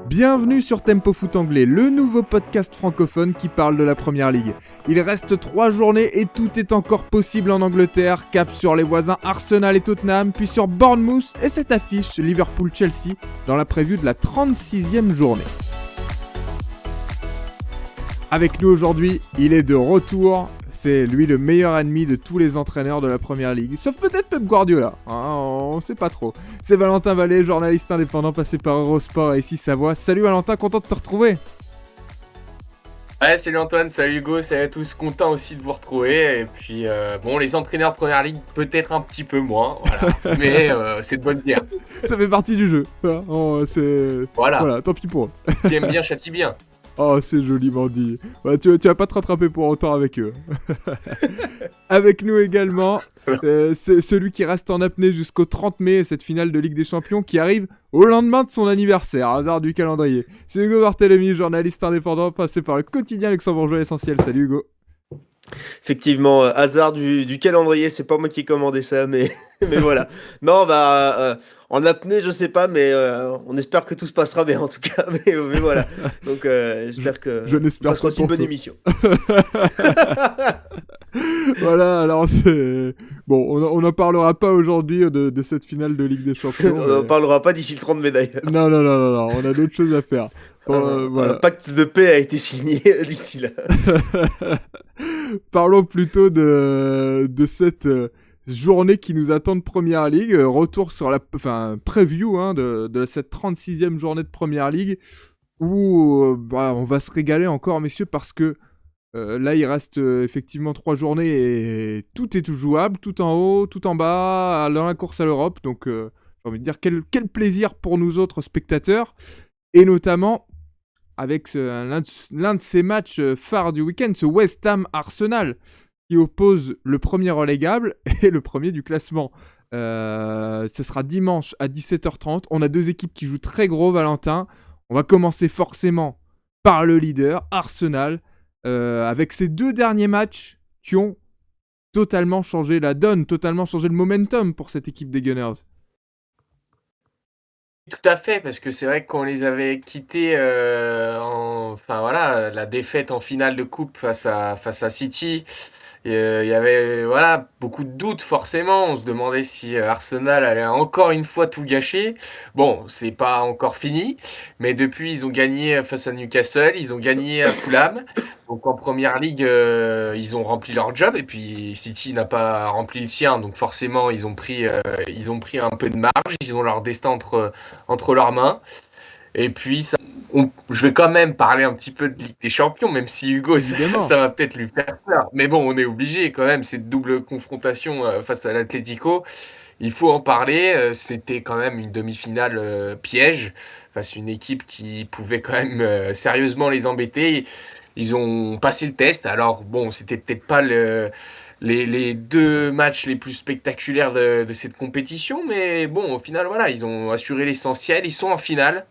Bienvenue sur Tempo Foot Anglais, le nouveau podcast francophone qui parle de la Première Ligue. Il reste 3 journées et tout est encore possible en Angleterre. Cap sur les voisins Arsenal et Tottenham, puis sur Bournemouth et cette affiche Liverpool-Chelsea dans la preview de la 36e journée. Avec nous aujourd'hui, il est de retour. C'est lui le meilleur ennemi de tous les entraîneurs de la Première Ligue, sauf peut-être Pep Guardiola, on sait pas trop. C'est Valentin Vallée, journaliste indépendant passé par Eurosport et ici Savoie. Salut Valentin, content de te retrouver. Ouais, salut Antoine, salut Hugo, salut à tous, content aussi de vous retrouver. Et puis, bon, les entraîneurs de Première Ligue, peut-être un petit peu moins, voilà. Mais c'est de bonne guerre. Ça fait partie du jeu, voilà, tant pis pour eux. Qui aime bien, châtie bien. Oh, c'est joliment dit. Ouais, tu vas pas te rattraper pour autant avec eux. Avec nous également, c'est celui qui reste en apnée jusqu'au 30 mai, cette finale de Ligue des Champions qui arrive au lendemain de son anniversaire, hasard du calendrier. C'est Hugo Barthélémy, journaliste indépendant, passé par le quotidien luxembourgeois Essentiel. Salut Hugo. Effectivement, hasard du calendrier, c'est pas moi qui ai commandé ça, mais voilà. Non, en apnée, je sais pas, mais on espère que tout se passera bien en tout cas. Mais voilà. Donc, j'espère que je n'espère passera aussi une bonne émission. Voilà, alors c'est... Bon, on n'en parlera pas aujourd'hui de cette finale de Ligue des Champions. On n'en parlera pas d'ici le 30 mai d'ailleurs. Non, on a d'autres choses à faire. Voilà. Un pacte de paix a été signé d'ici là. Parlons plutôt de cette journée qui nous attend de Première Ligue. Retour sur la preview de cette 36e journée de Première Ligue où on va se régaler encore, messieurs, parce que là, il reste effectivement 3 journées et tout est tout jouable, tout en haut, tout en bas, dans la course à l'Europe. Donc, j'ai envie de dire quel plaisir pour nous autres spectateurs. Et notamment avec l'un de ces matchs phares du week-end, ce West Ham Arsenal, qui oppose le premier relégable et le premier du classement. Ce sera dimanche à 17h30. On a 2 équipes qui jouent très gros, Valentin. On va commencer forcément par le leader, Arsenal, avec ces 2 derniers matchs qui ont totalement changé la donne, totalement changé le momentum pour cette équipe des Gunners. Tout à fait, parce que c'est vrai qu'on les avait quittés la défaite en finale de coupe face à City. Il y avait beaucoup de doutes forcément. On se demandait si Arsenal allait encore une fois tout gâcher. Bon, c'est pas encore fini, mais depuis ils ont gagné face à Newcastle, ils ont gagné à Fulham. Donc en Première Ligue, ils ont rempli leur job et puis City n'a pas rempli le sien. Donc forcément, ils ont pris un peu de marge. Ils ont leur destin entre leurs mains. Et puis, je vais quand même parler un petit peu de Ligue des Champions, même si Hugo, ça va peut-être lui faire peur. Mais bon, on est obligé quand même, cette double confrontation face à l'Atlético. Il faut en parler. C'était quand même une demi-finale piège face à une équipe qui pouvait quand même sérieusement les embêter. Ils ont passé le test. Alors bon, c'était peut-être pas les 2 matchs les plus spectaculaires de cette compétition, mais bon, au final, voilà, ils ont assuré l'essentiel. Ils sont en finale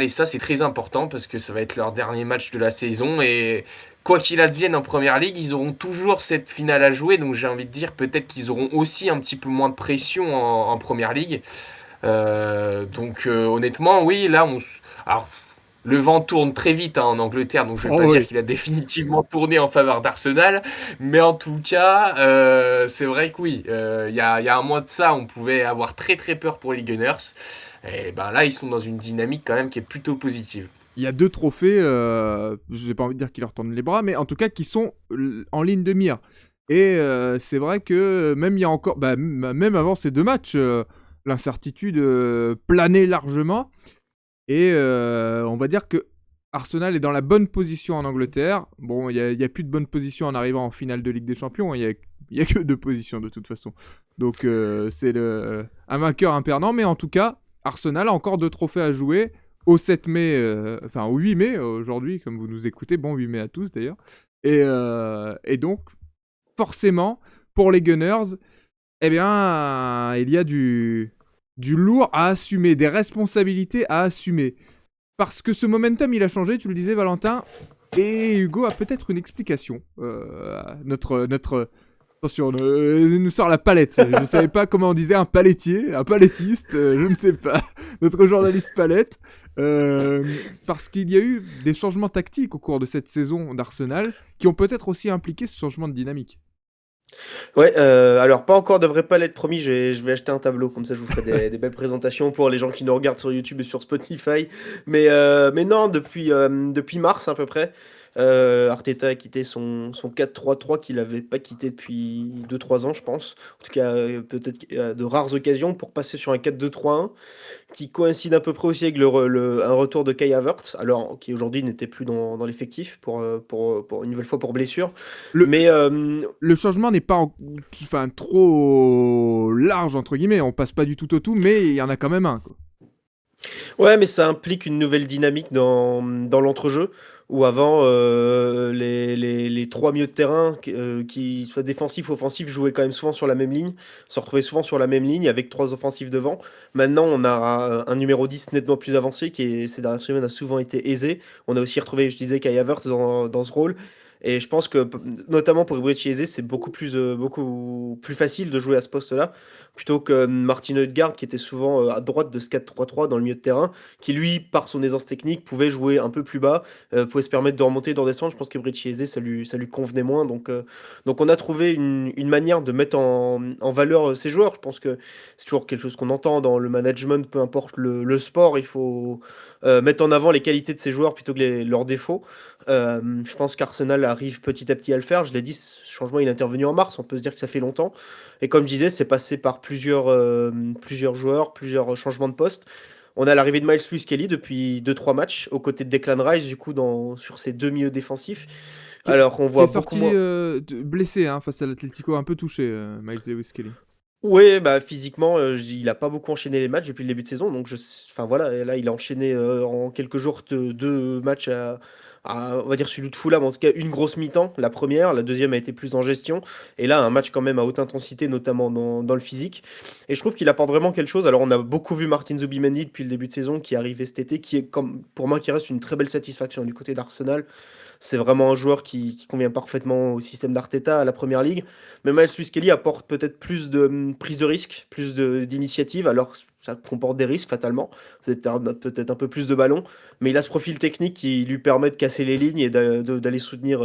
et ça, c'est très important parce que ça va être leur dernier match de la saison et quoi qu'il advienne en Première Ligue, ils auront toujours cette finale à jouer. Donc j'ai envie de dire peut-être qu'ils auront aussi un petit peu moins de pression en Première Ligue. Honnêtement, oui, là, alors, le vent tourne très vite en Angleterre, donc je ne vais pas dire qu'il a définitivement tourné en faveur d'Arsenal. Mais en tout cas, c'est vrai que oui, il y a un mois de ça, on pouvait avoir très très peur pour les Gunners. Et ben là, ils sont dans une dynamique quand même qui est plutôt positive. Il y a 2 trophées, j'ai pas envie de dire qu'ils leur tendent les bras, mais en tout cas qui sont en ligne de mire. Et c'est vrai que même il y a encore, même avant ces 2 matchs, l'incertitude planait largement. Et on va dire que Arsenal est dans la bonne position en Angleterre. Bon, il n'y a plus de bonne position en arrivant en finale de Ligue des Champions. Il n'y a que 2 positions de toute façon. Donc c'est un vainqueur, un perdant. Mais en tout cas, Arsenal a encore 2 trophées à jouer au 7 mai, au 8 mai aujourd'hui, comme vous nous écoutez. Bon, 8 mai à tous d'ailleurs. Et donc, forcément, pour les Gunners, eh bien, il y a du lourd à assumer, des responsabilités à assumer. Parce que ce momentum, il a changé, tu le disais Valentin, et Hugo a peut-être une explication. Notre Attention, il nous sort la palette. Je ne savais pas comment on disait un palettier, un palettiste, je ne sais pas. Notre journaliste palette. Parce qu'il y a eu des changements tactiques au cours de cette saison d'Arsenal qui ont peut-être aussi impliqué ce changement de dynamique. Ouais, alors pas encore, devrait pas l'être promis, je vais acheter un tableau, comme ça je vous ferai des belles présentations pour les gens qui nous regardent sur YouTube et sur Spotify. Mais non, depuis mars à peu près, Arteta a quitté son 4-3-3 qu'il avait pas quitté depuis 2-3 ans, je pense. En tout cas, peut-être de rares occasions pour passer sur un 4-2-3-1 qui coïncide à peu près aussi avec un retour de Kai Havertz, alors qui aujourd'hui n'était plus dans l'effectif pour une nouvelle fois pour blessure. Le, Mais le changement n'est pas enfin, trop large, entre guillemets. On passe pas du tout au tout, mais il y en a quand même un, quoi. ouais, mais ça implique une nouvelle dynamique dans l'entrejeu, où avant, les trois milieux de terrain, qui soient défensifs ou offensifs, jouaient quand même souvent sur la même ligne, se retrouvaient souvent sur la même ligne avec trois offensifs devant. Maintenant, on a un numéro 10 nettement plus avancé, ces dernières semaines a souvent été aisé. On a aussi retrouvé, je disais, Kai Havertz dans ce rôle. Et je pense que, notamment pour Eberechi Eze, c'est beaucoup plus facile de jouer à ce poste-là, plutôt que Martin Odegaard, qui était souvent à droite de ce 4-3-3 dans le milieu de terrain, qui lui, par son aisance technique, pouvait jouer un peu plus bas, pouvait se permettre de remonter, de redescendre. Je pense qu'Eberechi Eze, ça lui convenait moins. Donc on a trouvé une manière de mettre en valeur ces joueurs. Je pense que c'est toujours quelque chose qu'on entend dans le management, peu importe le sport, il faut mettre en avant les qualités de ces joueurs plutôt que leurs défauts. Je pense qu'Arsenal arrive petit à petit à le faire. Je l'ai dit, ce changement il est intervenu en mars, on peut se dire que ça fait longtemps. Et comme je disais, c'est passé par plusieurs joueurs, plusieurs changements de poste. On a l'arrivée de Miles Lewis-Kelly depuis 2-3 matchs, aux côtés de Declan Rice, du coup, sur ces deux milieux défensifs. Alors on Qui voit est beaucoup sorti moins. blessé face à l'Atlético, un peu touché, Miles Lewis-Kelly. Oui, bah physiquement, il a pas beaucoup enchaîné les matchs depuis le début de saison, donc enfin voilà, et là il a enchaîné en quelques jours deux matchs on va dire celui de Fulham, en tout cas une grosse mi-temps, la première, la deuxième a été plus en gestion, et là un match quand même à haute intensité, notamment dans le physique, et je trouve qu'il apporte vraiment quelque chose. Alors on a beaucoup vu Martin Zubimendi depuis le début de saison, qui est arrivé cet été, qui est comme pour moi qui reste une très belle satisfaction du côté d'Arsenal. C'est vraiment un joueur qui convient parfaitement au système d'Arteta, à la première ligue. Mais Miles Lewis-Kelly apporte peut-être plus de prise de risque, plus d'initiative. Alors, ça comporte des risques, fatalement. C'est peut-être un peu plus de ballon. Mais il a ce profil technique qui lui permet de casser les lignes et d'aller soutenir.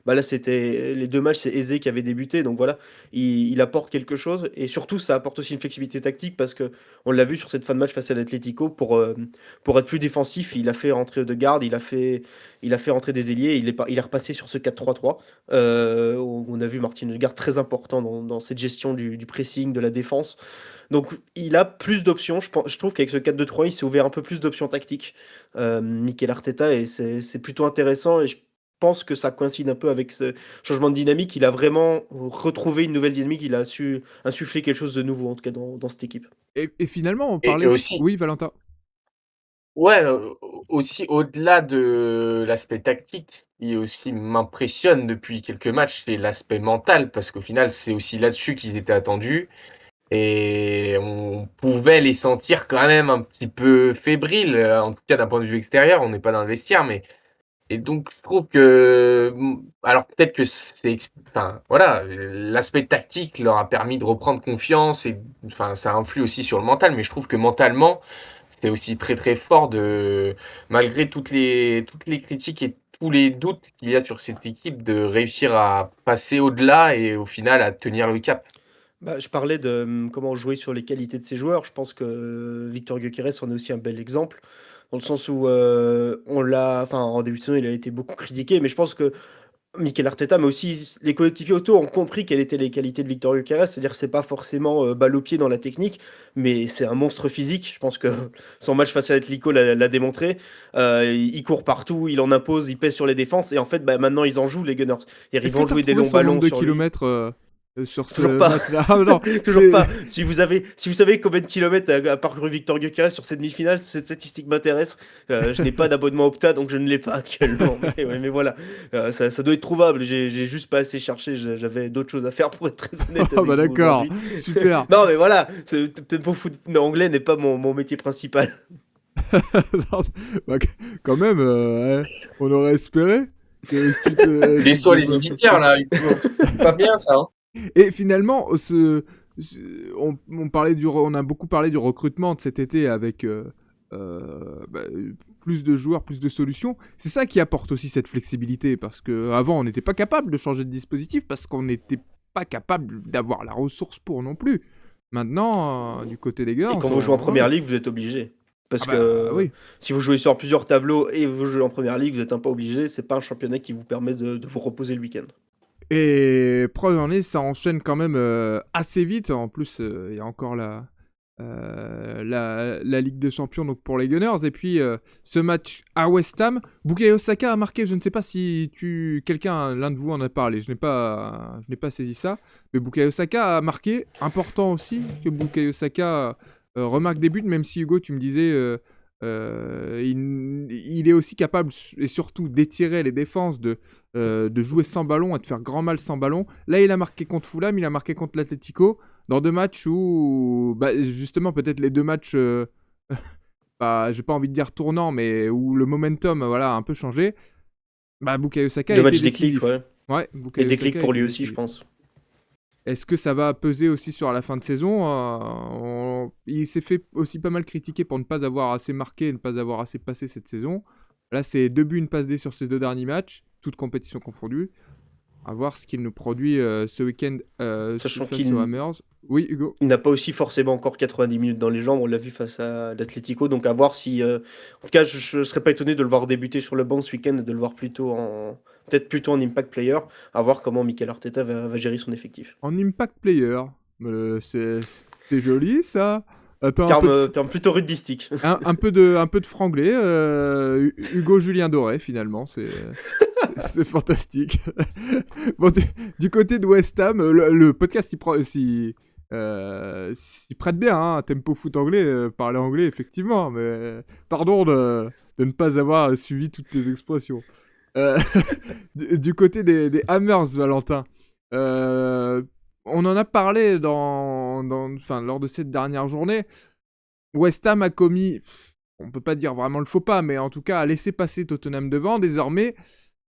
Bah là, c'était les deux matchs, c'est Eze qui avait débuté. Donc voilà, il apporte quelque chose. Et surtout, ça apporte aussi une flexibilité tactique parce que on l'a vu sur cette fin de match face à l'Atlético. Pour être plus défensif, il a fait rentrer de garde, il a fait rentrer des ailiers, il est repassé sur ce 4-3-3. Où on a vu Martin Odegaard très important dans cette gestion du pressing, de la défense. Donc il a plus d'options. Je trouve qu'avec ce 4-2-3, il s'est ouvert un peu plus d'options tactiques, Mikel Arteta, et c'est plutôt intéressant. Et je pense que ça coïncide un peu avec ce changement de dynamique. Il a vraiment retrouvé une nouvelle dynamique. Il a su insuffler quelque chose de nouveau, en tout cas dans cette équipe. Et finalement, on Et parlait... aussi, Oui, Valentin. ouais, aussi au-delà de l'aspect tactique, ce qui aussi m'impressionne depuis quelques matchs, c'est l'aspect mental, parce qu'au final, c'est aussi là-dessus qu'ils étaient attendus. Et on pouvait les sentir quand même un petit peu fébriles, en tout cas d'un point de vue extérieur, on n'est pas dans le vestiaire, mais et donc je trouve que, alors peut-être que enfin voilà, l'aspect tactique leur a permis de reprendre confiance et enfin ça influe aussi sur le mental, mais je trouve que mentalement, c'était aussi très, très fort malgré toutes les critiques et tous les doutes qu'il y a sur cette équipe, de réussir à passer au-delà et au final à tenir le cap. Bah, je parlais de comment jouer sur les qualités de ses joueurs. Je pense que Victor Gyökeres en est aussi un bel exemple, dans le sens où enfin, en début de saison, il a été beaucoup critiqué, mais je pense que Mikel Arteta, mais aussi les coéquipiers autour ont compris quelles étaient les qualités de Victor Gyökeres. C'est-à-dire que c'est pas forcément balle au pied dans la technique, mais c'est un monstre physique. Je pense que son match face à l'Atlético l'a démontré. Il court partout, il en impose, il pèse sur les défenses, et en fait, bah, maintenant ils en jouent, les Gunners. Ils Est-ce vont que tu as jouer des retrouvé longs son nombre ballons de sur lui. kilomètres sur ce Toujours pas. match-là? Ah, non, Toujours c'est- pas. Si vous savez combien de kilomètres a parcouru Victor Gyökeres sur cette demi-finale, cette statistique m'intéresse. Je n'ai pas d'abonnement Opta, donc je ne l'ai pas actuellement. Mais voilà, ça doit être trouvable. J'ai juste pas assez cherché. J'avais d'autres choses à faire pour être très honnête Ah avec bah vous d'accord, aujourd'hui. super. Non, mais voilà, peut-être mon foot anglais n'est pas mon métier principal. Non, bah, quand même, on aurait espéré que tu te Déçoit les développes un peu auditeurs plus. là, c'est pas bien ça, hein. Et finalement, on a beaucoup parlé du recrutement de cet été avec bah, plus de joueurs, plus de solutions. C'est ça qui apporte aussi cette flexibilité, parce qu'avant, on n'était pas capable de changer de dispositif, parce qu'on n'était pas capable d'avoir la ressource pour non plus. Maintenant, du côté des gars, Et quand vous jouez en première ligue, vous êtes obligé. Parce que oui. si vous jouez sur plusieurs tableaux et vous jouez en première ligue, vous êtes un peu obligé. C'est pas un championnat qui vous permet de vous reposer le week-end. Et preuve en est, ça enchaîne quand même assez vite. En plus, il y a encore la Ligue des Champions donc pour les Gunners. Et puis, ce match à West Ham, Bukayo Saka a marqué. Je ne sais pas si l'un de vous en a parlé. Je n'ai pas saisi ça. Mais Bukayo Saka a marqué. Important aussi que Bukayo Saka remarque des buts, même si Hugo, tu me disais... il est aussi capable et surtout d'étirer les défenses, de jouer sans ballon et de faire grand mal sans ballon. Là, il a marqué contre Fulham, il a marqué contre l'Atlético, dans 2 matchs où, bah, justement, peut-être les 2 matchs, bah, j'ai pas envie de dire tournant, mais où le momentum voilà, a un peu changé. Bah, Bukayo Saka a Le été match décisif. déclic, ouais. Ouais, Et Bukayo déclic Saka pour a lui été aussi, je décisif. pense. Est-ce que ça va peser aussi sur la fin de saison Il s'est fait aussi pas mal critiquer pour ne pas avoir assez marqué, ne pas avoir assez passé cette saison. Là, c'est 2 buts, une passe D sur ces 2 derniers matchs, toutes compétitions confondues. À voir ce qu'il nous produit ce week-end Sachant face qu'il aux Hammers. Oui, Hugo. il n'a pas aussi forcément encore 90 minutes dans les jambes, on l'a vu face à l'Atlético, donc à voir si... En tout cas, je ne serais pas étonné de le voir débuter sur le banc ce week-end et de le voir peut-être plutôt en impact player, à voir comment Mikel Arteta va gérer son effectif. En impact player. C'est joli, ça. Attends, un peu de, Terme plutôt rugbyistique. un peu de franglais. Hugo Julien Doré, finalement. C'est fantastique. Bon, du côté de West Ham, le podcast s'y prête bien, hein, tempo foot anglais, parler anglais, effectivement, mais pardon de ne pas avoir suivi toutes tes expressions. Euh, du côté des Hammers, Valentin, on en a parlé lors de cette dernière journée. West Ham a commis, on peut pas dire vraiment le faux pas, mais en tout cas a laissé passer Tottenham devant. Désormais,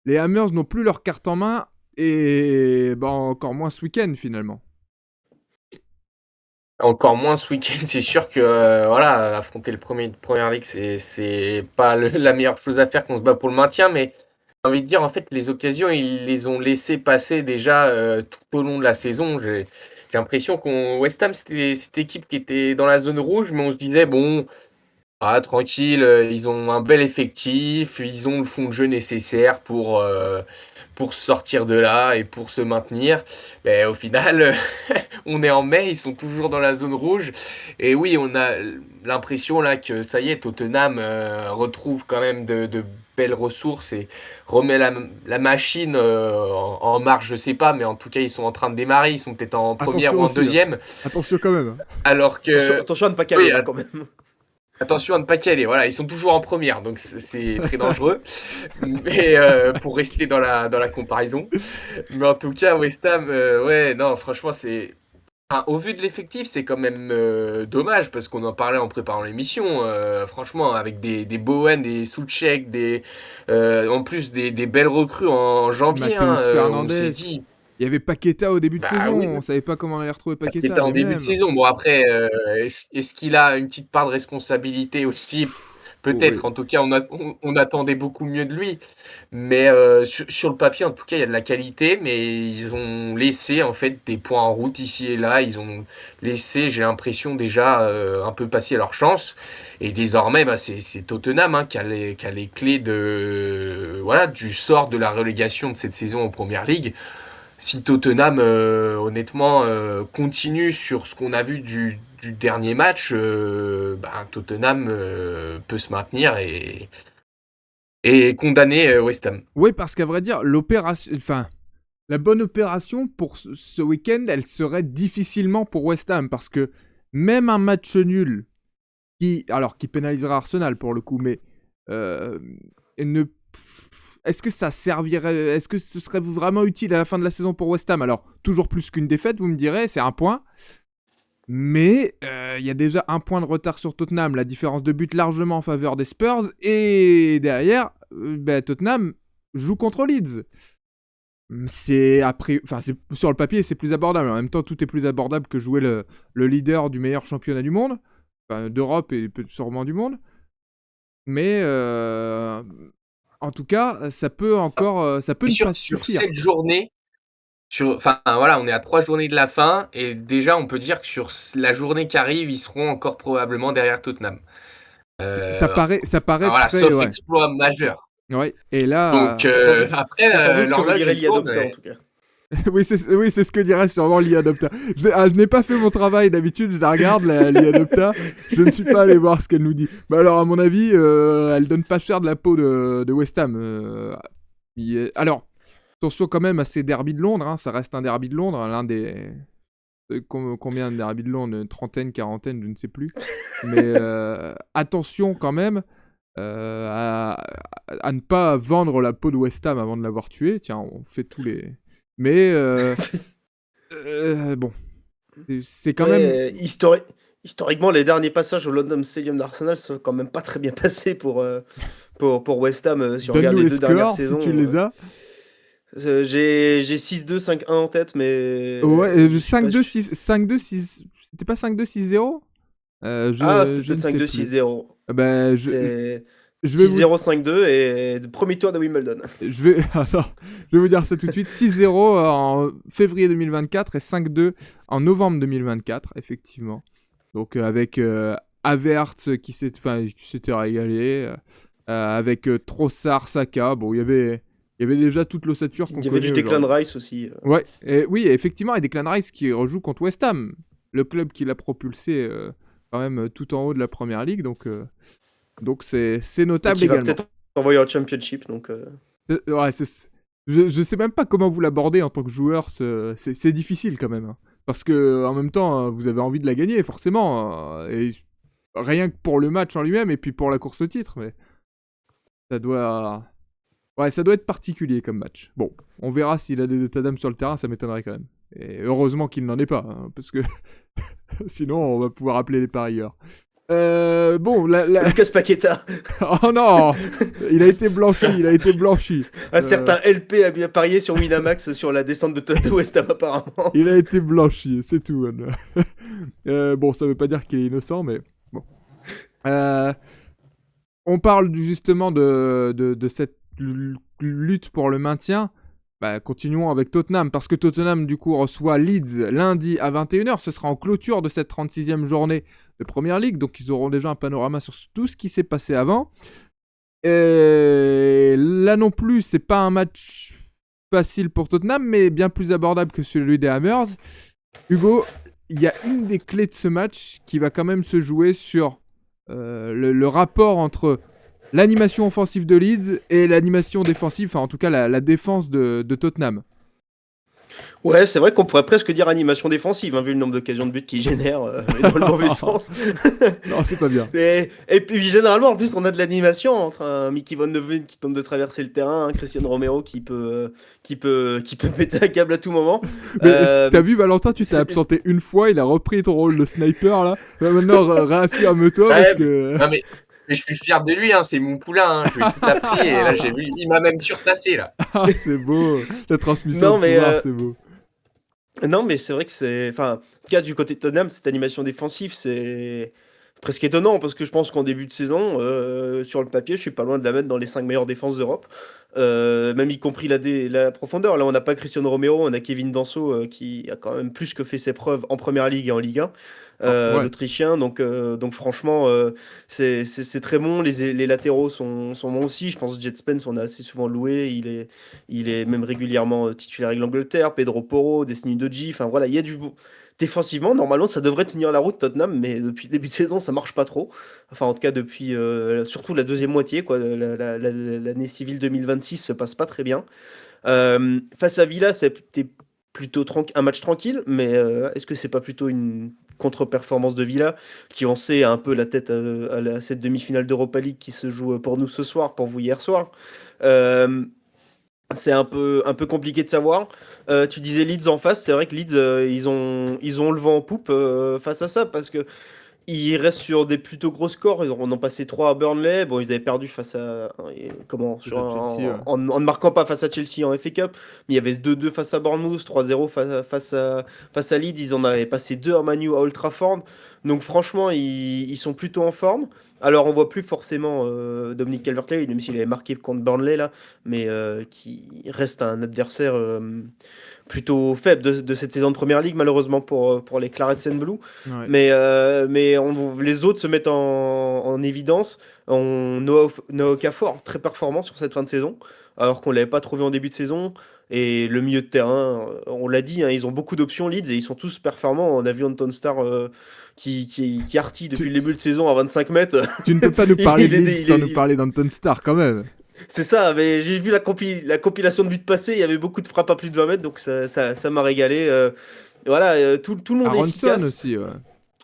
les Hammers n'ont plus leur carte en main et encore moins ce week-end finalement. Encore moins ce week-end, c'est sûr que voilà, affronter le premier de Première Ligue, c'est pas la meilleure chose à faire quand on se bat pour le maintien, mais j'ai envie de dire, en fait, les occasions, ils les ont laissées passer déjà tout au long de la saison. J'ai l'impression qu'on West Ham, c'était cette équipe qui était dans la zone rouge, mais on se disait, bon, tranquille, ils ont un bel effectif, ils ont le fond de jeu nécessaire pour sortir de là et pour se maintenir. Mais au final, on est en mai, ils sont toujours dans la zone rouge. Et oui, on a l'impression là que ça y est, Tottenham retrouve quand même de belles ressources et remet la machine en marche, je sais pas, mais en tout cas, ils sont en train de démarrer. Ils sont peut-être en première Attention ou en aussi, deuxième. Attention quand même. Alors que. Attention à ne pas caler, Oui, hein, quand même. attention à ne pas caler, voilà, ils sont toujours en première, donc c'est très dangereux. Mais pour rester dans la comparaison. Mais en tout cas, West Ham, ouais, non, franchement, enfin, au vu de l'effectif, c'est quand même dommage parce qu'on en parlait en préparant l'émission. Franchement, avec des Bowen, des Souček, en plus des belles recrues en janvier, Mathéus on s'est Fernandez. dit. Il y avait Paqueta au début de Bah saison, oui, on savait pas comment on allait retrouver qui Paqueta, était en mais début de même. saison. Bon, après, est-ce qu'il a une petite part de responsabilité aussi? Peut-être, Oui. en tout cas, on attendait beaucoup mieux de lui. Mais sur le papier, en tout cas, il y a de la qualité, mais ils ont laissé en fait des points en route ici et là. Ils ont laissé, j'ai l'impression, déjà un peu passer leur chance. Et désormais, bah, c'est Tottenham hein, qui a les clés voilà, du sort de la relégation de cette saison en Première Ligue. Si Tottenham, honnêtement, continue sur ce qu'on a vu du dernier match, ben, Tottenham peut se maintenir et condamner West Ham. Oui, parce qu'à vrai dire, la bonne opération pour ce week-end, elle serait difficilement pour West Ham, parce que même un match nul, qui pénalisera Arsenal pour le coup, mais est-ce que ça servirait, est-ce que ce serait vraiment utile à la fin de la saison pour West Ham? Alors, toujours plus qu'une défaite, vous me direz, c'est un point. Mais il y a déjà un point de retard sur Tottenham, la différence de but largement en faveur des Spurs, et derrière, Tottenham joue contre Leeds. c'est après, enfin, c'est sur le papier, c'est plus abordable. En même temps, tout est plus abordable que jouer le leader du meilleur championnat du monde, enfin, d'Europe et sûrement du monde. Mais en tout cas, ça peut encore, ça peut Et ne pas sur suffire. 7 journées, enfin voilà, on est à 3 journées de la fin et déjà on peut dire que sur la journée qui arrive, ils seront encore probablement derrière Tottenham. Ça paraît Enfin, voilà, très, sauf ouais, exploit majeur. ouais. Et là, Donc C'est sans doute, après, c'est sans doute ce que vous l'horloge direz elle l'IA tourne Docteur en et tout cas. oui, c'est ce que dirait sûrement l'IA Adopta. Je n'ai pas fait mon travail d'habitude, je la regarde, l'IA Adopta. Je ne suis pas allé voir ce qu'elle nous dit. Bah alors, à mon avis, elle donne pas cher de la peau de West Ham. Alors, attention quand même à ces derbys de Londres, hein, ça reste un derby de Londres, l'un des... combien de derbys de Londres? Une trentaine, quarantaine, je ne sais plus. Mais attention quand même à ne pas vendre la peau de West Ham avant de l'avoir tué. Tiens, on fait tous les... Mais bon, c'est quand même... Ouais, historiquement, les derniers passages au London Stadium d'Arsenal sont quand même pas très bien passés pour West Ham. Si on regarde Donne-nous les les deux dernières scores si saisons, tu les as. j'ai 6-2, 5-1 en tête, mais Ouais, je suis pas 5-2, sûr. 5-2, 6... C'était pas 5-2, 6-0 Ah, c'était je ne peut-être sais 5-2, plus. 6-0. Ben, C'est je vais vous... 6-0, 5-2 et premier tour de Wimbledon. Je vais... Attends, je vais vous dire ça tout de suite. 6-0 en février 2024 et 5-2 en novembre 2024, effectivement. Donc avec Havertz qui s'était régalé, avec Trossard, Saka. Bon, il y avait déjà toute l'ossature qu'on Il y avait connaît du Declan aujourd'hui. Rice aussi. Ouais, et, oui, effectivement, et Declan Rice qui rejoue contre West Ham, le club qui l'a propulsé quand même tout en haut de la première ligue. Donc c'est Et notable qui va également. peut-être envoyer en Championship. Donc, Ouais, je sais même pas comment vous l'abordez en tant que joueur. C'est difficile quand même, hein. Parce que en même temps, vous avez envie de la gagner, forcément. Et rien que pour le match en lui-même et puis pour la course au titre. Mais ça doit. Ouais, ça doit être particulier comme match. Bon, on verra s'il a des états d'âme sur le terrain, ça m'étonnerait quand même. Et heureusement qu'il n'en est pas, hein, parce que sinon on va pouvoir appeler les parieurs. Bon, Lucas Paqueta, oh non, il a été blanchi, il a été blanchi. un certain LP a bien parié sur Winamax sur la descente de West Ham apparemment. Il a été blanchi, c'est tout. Bon, ça veut pas dire qu'il est innocent, mais bon. On parle justement de cette lutte pour le maintien. Bah, continuons avec Tottenham, parce que Tottenham, du coup, reçoit Leeds lundi à 21h. Ce sera en clôture de cette 36e journée de Première Ligue, donc ils auront déjà un panorama sur tout ce qui s'est passé avant. Et là non plus, c'est pas un match facile pour Tottenham, mais bien plus abordable que celui des Hammers. Hugo, il y a une des clés de ce match qui va quand même se jouer sur le rapport entre l'animation offensive de Leeds et l'animation défensive, enfin en tout cas la défense de Tottenham. Ouais, c'est vrai qu'on pourrait presque dire animation défensive, hein, vu le nombre d'occasions de but qu'il génère, mais dans le mauvais sens. Non, c'est pas bien. Et puis généralement, en plus, on a de l'animation entre un Mickey Van de Ven qui tente de traverser le terrain, un Christian Romero qui peut péter un câble à tout moment. Mais Euh, t'as vu, Valentin, tu t'es c'est- absenté une fois, il a repris ton rôle de sniper là. Bah, maintenant, réaffirme-toi Ouais, parce que. non mais je suis fier de lui, hein, c'est mon poulain, hein, je lui ai tout appris et là j'ai vu, il m'a même surtassé là. Ah, c'est beau. La transmission Non, de mais pouvoir, c'est beau. Non, mais c'est vrai que c'est. Enfin, en tout cas, du côté de Tottenham, cette animation défensive, c'est presque étonnant parce que je pense qu'en début de saison, sur le papier, je suis pas loin de la mettre dans les 5 meilleures défenses d'Europe. Même y compris la profondeur. Là, on n'a pas Cristiano Romero, on a Kevin Danso qui a quand même plus que fait ses preuves en première ligue et en Ligue 1. Ouais. L'Autrichien, donc franchement, c'est très bon. Les latéraux sont bons aussi. Je pense que Jet Spence, on a assez souvent loué. Il est même régulièrement titulaire avec l'Angleterre. Pedro Porro, Destiny Doji. Enfin voilà, il y a du. Défensivement, normalement, ça devrait tenir la route Tottenham, mais depuis le début de saison, ça marche pas trop. Enfin, en tout cas, depuis surtout la deuxième moitié, quoi. L'année civile 2026 se passe pas très bien. Face à Villa, c'était plutôt un match tranquille, mais est-ce que c'est pas plutôt une contre-performance de Villa qui on sait a un peu la tête à cette demi-finale d'Europa League qui se joue pour nous ce soir, pour vous hier soir. Euh, c'est un peu compliqué de savoir. Tu disais Leeds en face, c'est vrai que Leeds, ils ont le vent en poupe face à ça, parce que Ils restent sur des plutôt gros scores. Ils en ont passé 3 à Burnley. Bon, ils avaient perdu face à. Comment Face à Chelsea, ouais. en ne marquant pas face à Chelsea en FA Cup. Mais il y avait ce 2-2 face à Bournemouth, 3-0 face à Leeds. Ils en avaient passé 2 à Manu à Old Trafford. Donc, franchement, ils sont plutôt en forme. Alors, on voit plus forcément Dominic Calvert-Lewin, même s'il avait marqué contre Burnley là, mais qui reste un adversaire plutôt faible de cette saison de Première Ligue, malheureusement pour les Clarets and Blue. Ouais. Mais les autres se mettent en évidence. Noah Okafor, très performant sur cette fin de saison, alors qu'on ne l'avait pas trouvé en début de saison. Et le milieu de terrain, on l'a dit, hein, ils ont beaucoup d'options Leeds et ils sont tous performants. On a vu Anton Starr qui artille depuis Tu, le début de saison à 25 mètres. tu ne peux pas nous Il parler de est- Leeds il sans est- nous il- parler d'Anton Starr quand même. C'est ça, mais j'ai vu la compilation de buts passés, il y avait beaucoup de frappes à plus de 20 mètres, donc ça m'a régalé. Voilà, tout le monde est Aronson efficace. aussi, ouais.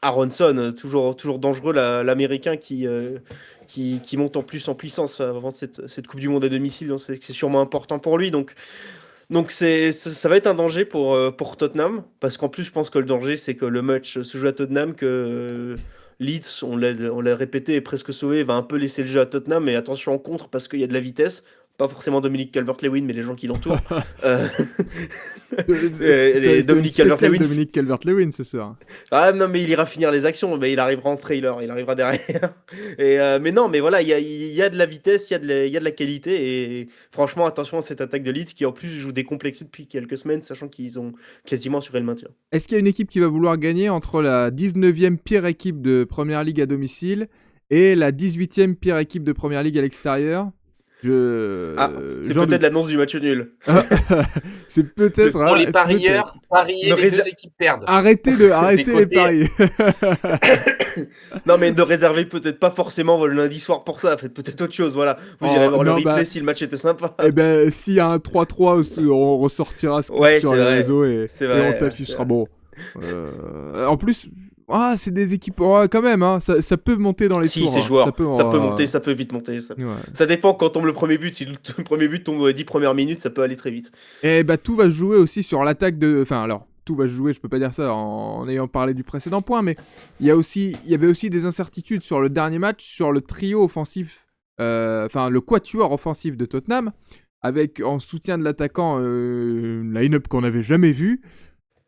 Aronson, toujours dangereux, l'Américain qui monte en plus en puissance avant cette Coupe du Monde à domicile, donc c'est sûrement important pour lui. Donc ça va être un danger pour Tottenham, parce qu'en plus je pense que le danger c'est que le match se joue à Tottenham, que Leeds, on l'a répété, est presque sauvé, va un peu laisser le jeu à Tottenham, mais attention en contre parce qu'il y a de la vitesse. Pas forcément Dominique Calvert-Lewin, mais les gens qui l'entourent. Euh, T'as une Dominique spéciale Calvert-Lewin. Dominique Calvert-Lewin ce soir. Ah non, mais il ira finir les actions, mais il arrivera en trailer, il arrivera derrière. Mais non, mais voilà, il y a de la vitesse, il y a de la qualité, et franchement, attention à cette attaque de Leeds qui en plus joue décomplexé depuis quelques semaines, sachant qu'ils ont quasiment assuré le maintien. Est-ce qu'il y a une équipe qui va vouloir gagner entre la 19e pire équipe de Première Ligue à domicile et la 18e pire équipe de Première Ligue à l'extérieur? Ah, c'est J'en peut-être doute. l'annonce du match nul. C'est peut-être. Pour hein, les peut-être. parieurs, parier, Ne les réser- deux équipes perdent. Arrêtez les côtés. paris. Non, mais ne réservez peut-être pas forcément le lundi soir pour ça, faites peut-être autre chose, voilà. Vous Oh, irez voir le non, replay bah, si le match était sympa. Eh ben, s'il y a un 3-3, on ressortira ce Ouais, sur c'est les vrai. réseaux et C'est on vrai, t'affichera. c'est Bon. En plus, c'est des équipes. Ouais, quand même, hein, ça peut monter dans les Si, tours. c'est hein. joueur, Ça peut monter, ça peut vite monter. Ouais. Ça dépend quand tombe le premier but. Si le premier but tombe aux 10 premières minutes, ça peut aller très vite. Et bah, tout va se jouer aussi sur l'attaque de. Enfin, alors, tout va se jouer, je peux pas dire ça en ayant parlé du précédent point, mais il y avait aussi des incertitudes sur le dernier match, sur le trio offensif, enfin, le quatuor offensif de Tottenham, avec en soutien de l'attaquant une line-up qu'on n'avait jamais vue.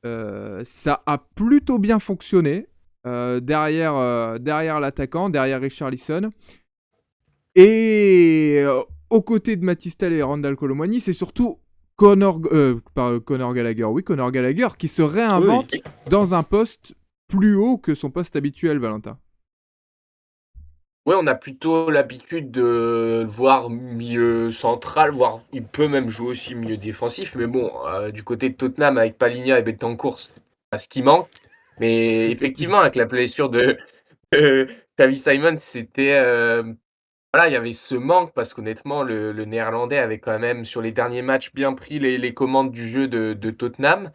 Ça a plutôt bien fonctionné derrière l'attaquant, derrière Richarlison. Et aux côtés de Matistel et Randall Colomwani, c'est surtout Conor Gallagher qui se réinvente Oui. dans un poste plus haut que son poste habituel, Valentin. Ouais, on a plutôt l'habitude de le voir milieu central, voire il peut même jouer aussi milieu défensif. Mais bon, du côté de Tottenham, avec Palhinha et Bentancur, c'est pas ce qui manque. Mais effectivement, avec la blessure de Xavi Simons, c'était voilà, il y avait ce manque parce qu'honnêtement, le Néerlandais avait quand même, sur les derniers matchs, bien pris les commandes du jeu de Tottenham.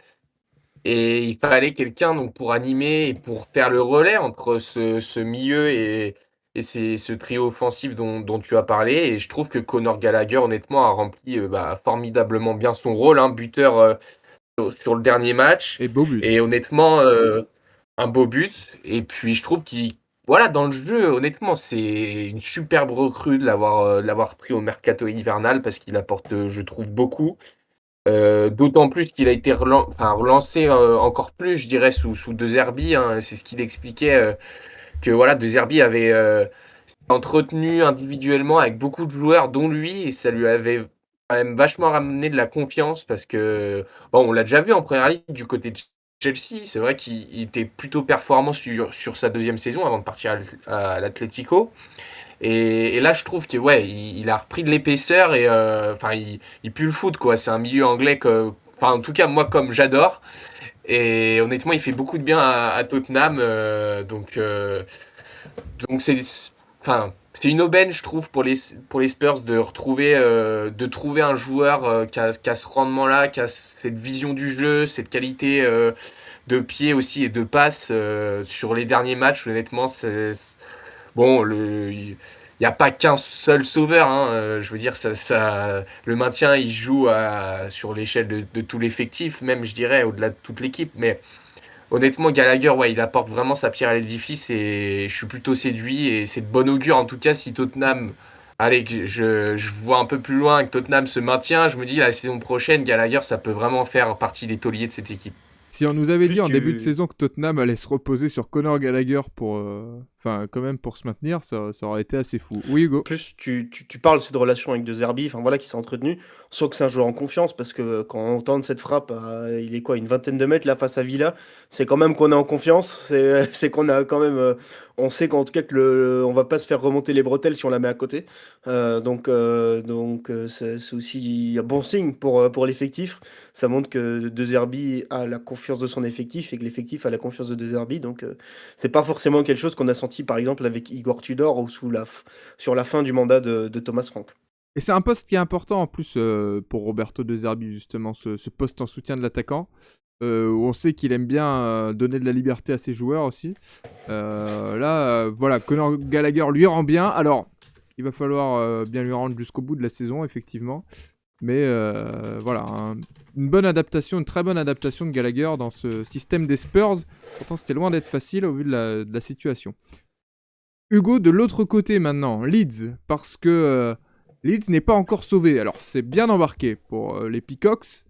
Et il fallait quelqu'un donc pour animer et pour faire le relais entre ce milieu et ce trio offensif dont tu as parlé. Et je trouve que Conor Gallagher, honnêtement, a rempli formidablement bien son rôle, hein, buteur sur le dernier match. Et beau but. Et honnêtement, un beau but. Et puis je trouve qu'il, voilà, dans le jeu, honnêtement, c'est une superbe recrue de l'avoir pris au mercato hivernal parce qu'il apporte, je trouve, beaucoup. D'autant plus qu'il a été relancé encore plus, je dirais, sous De Zerbi, hein. C'est ce qu'il expliquait, que voilà, De Zerbi avait entretenu individuellement avec beaucoup de joueurs, dont lui, et ça lui avait quand même vachement ramené de la confiance parce que, bon, on l'a déjà vu en première ligue du côté de Chelsea. C'est vrai qu'il était plutôt performant sur sa deuxième saison avant de partir à l'Atlético. Et là, je trouve que ouais, il a repris de l'épaisseur et enfin, il pue le foot quoi. C'est un milieu anglais que, enfin, en tout cas moi comme j'adore. Et honnêtement, il fait beaucoup de bien à Tottenham. Donc enfin, c'est une aubaine, je trouve, pour les Spurs de trouver un joueur qui a ce rendement-là, qui a cette vision du jeu, cette qualité de pied aussi et de passe sur les derniers matchs. Honnêtement, bon, il n'y a pas qu'un seul sauveur, hein, je veux dire, le maintien, il joue sur l'échelle de tout l'effectif, même, je dirais, au-delà de toute l'équipe. Mais honnêtement, Gallagher, ouais, il apporte vraiment sa pierre à l'édifice et je suis plutôt séduit. Et c'est de bon augure, en tout cas, si Tottenham. Allez, que je vois un peu plus loin que Tottenham se maintient. Je me dis, la saison prochaine, Gallagher, ça peut vraiment faire partie des tauliers de cette équipe. Si on nous avait dit Plus en début de tu. saison que Tottenham allait se reposer sur Conor Gallagher pour, enfin, quand même pour se maintenir, ça aurait été assez fou. Oui, Hugo. Plus tu parles de cette relation avec De Zerbi, enfin voilà, qui s'est entretenu. On sent que c'est un joueur en confiance parce que quand on tente cette frappe, il est quoi, une vingtaine de mètres là face à Villa, c'est quand même qu'on est en confiance. C'est qu'on a quand même, on sait qu'en tout cas que on va pas se faire remonter les bretelles si on la met à côté. C'est aussi un bon signe pour l'effectif. Ça montre que De Zerbi a la confiance de son effectif et que l'effectif a la confiance de De Zerbi. C'est pas forcément quelque chose qu'on a senti par exemple avec Igor Tudor ou sur la fin du mandat de Thomas Frank. Et c'est un poste qui est important en plus pour Roberto De Zerbi, justement, ce poste en soutien de l'attaquant. Où on sait qu'il aime bien donner de la liberté à ses joueurs aussi. Voilà, Conor Gallagher lui rend bien. Alors, il va falloir bien lui rendre jusqu'au bout de la saison, effectivement. Mais voilà, une bonne adaptation, une très bonne adaptation de Gallagher dans ce système des Spurs. Pourtant, c'était loin d'être facile au vu de la situation. Hugo, de l'autre côté maintenant, Leeds, parce que Leeds n'est pas encore sauvé. Alors, c'est bien embarqué pour les Peacocks,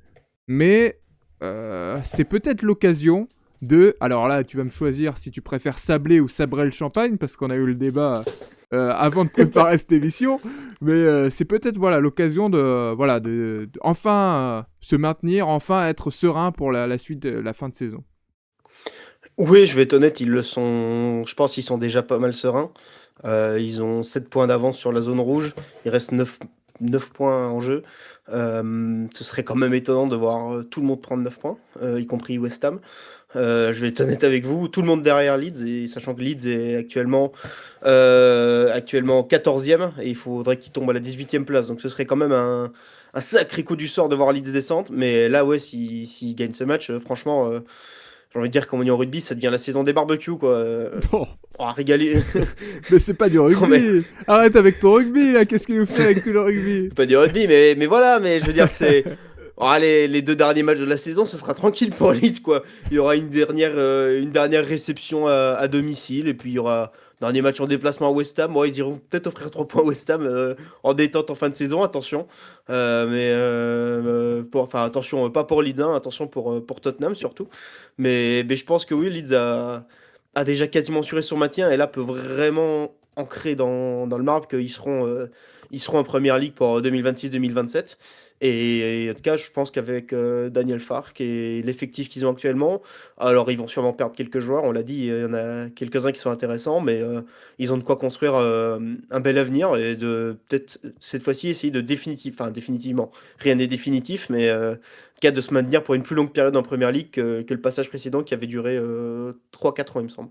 mais c'est peut-être l'occasion de... Alors là, tu vas me choisir si tu préfères sabler ou sabrer le champagne, parce qu'on a eu le débat avant de préparer cette émission. Mais c'est peut-être voilà, l'occasion de enfin se maintenir, enfin être serein pour la suite de la fin de saison. Oui, je vais être honnête, ils le sont. Je pense qu'ils sont déjà pas mal sereins. Ils ont 7 points d'avance sur la zone rouge. Il reste 9 points en jeu. Ce serait quand même étonnant de voir tout le monde prendre 9 points, y compris West Ham. Je vais être honnête avec vous, tout le monde derrière Leeds, et sachant que Leeds est actuellement 14e, et il faudrait qu'il tombe à la 18e place. Donc ce serait quand même un sacré coup du sort de voir Leeds descendre. Mais là, ouais, s'ils gagnent ce match, franchement, j'ai envie de dire, comme on dit en rugby, ça devient la saison des barbecues, quoi. Bon, On va régaler. mais c'est pas du Non, mais rugby. Arrête avec ton rugby là. Qu'est-ce qu'il nous fait avec tout le rugby? c'est pas du rugby, mais voilà, mais je veux dire, c'est. Oh, les 2 derniers matchs de la saison, ce sera tranquille pour Leeds, quoi. Il y aura une dernière réception à domicile, et puis il y aura un dernier match en déplacement à West Ham. Ouais, ils iront peut-être offrir 3 points à West Ham en détente en fin de saison, attention. Enfin, attention, pas pour Leeds, hein, attention pour Tottenham surtout. Mais je pense que oui, Leeds a déjà quasiment assuré son maintien, et là peut vraiment ancrer dans le marbre ils seront en première ligue pour 2026-2027. Et en tout cas, je pense qu'avec Daniel Fark et l'effectif qu'ils ont actuellement, alors ils vont sûrement perdre quelques joueurs, on l'a dit, il y en a quelques-uns qui sont intéressants, mais ils ont de quoi construire un bel avenir et de peut-être cette fois-ci essayer enfin définitivement, rien n'est définitif, mais en tout cas de se maintenir pour une plus longue période en première ligue que le passage précédent qui avait duré 3-4 ans, il me semble.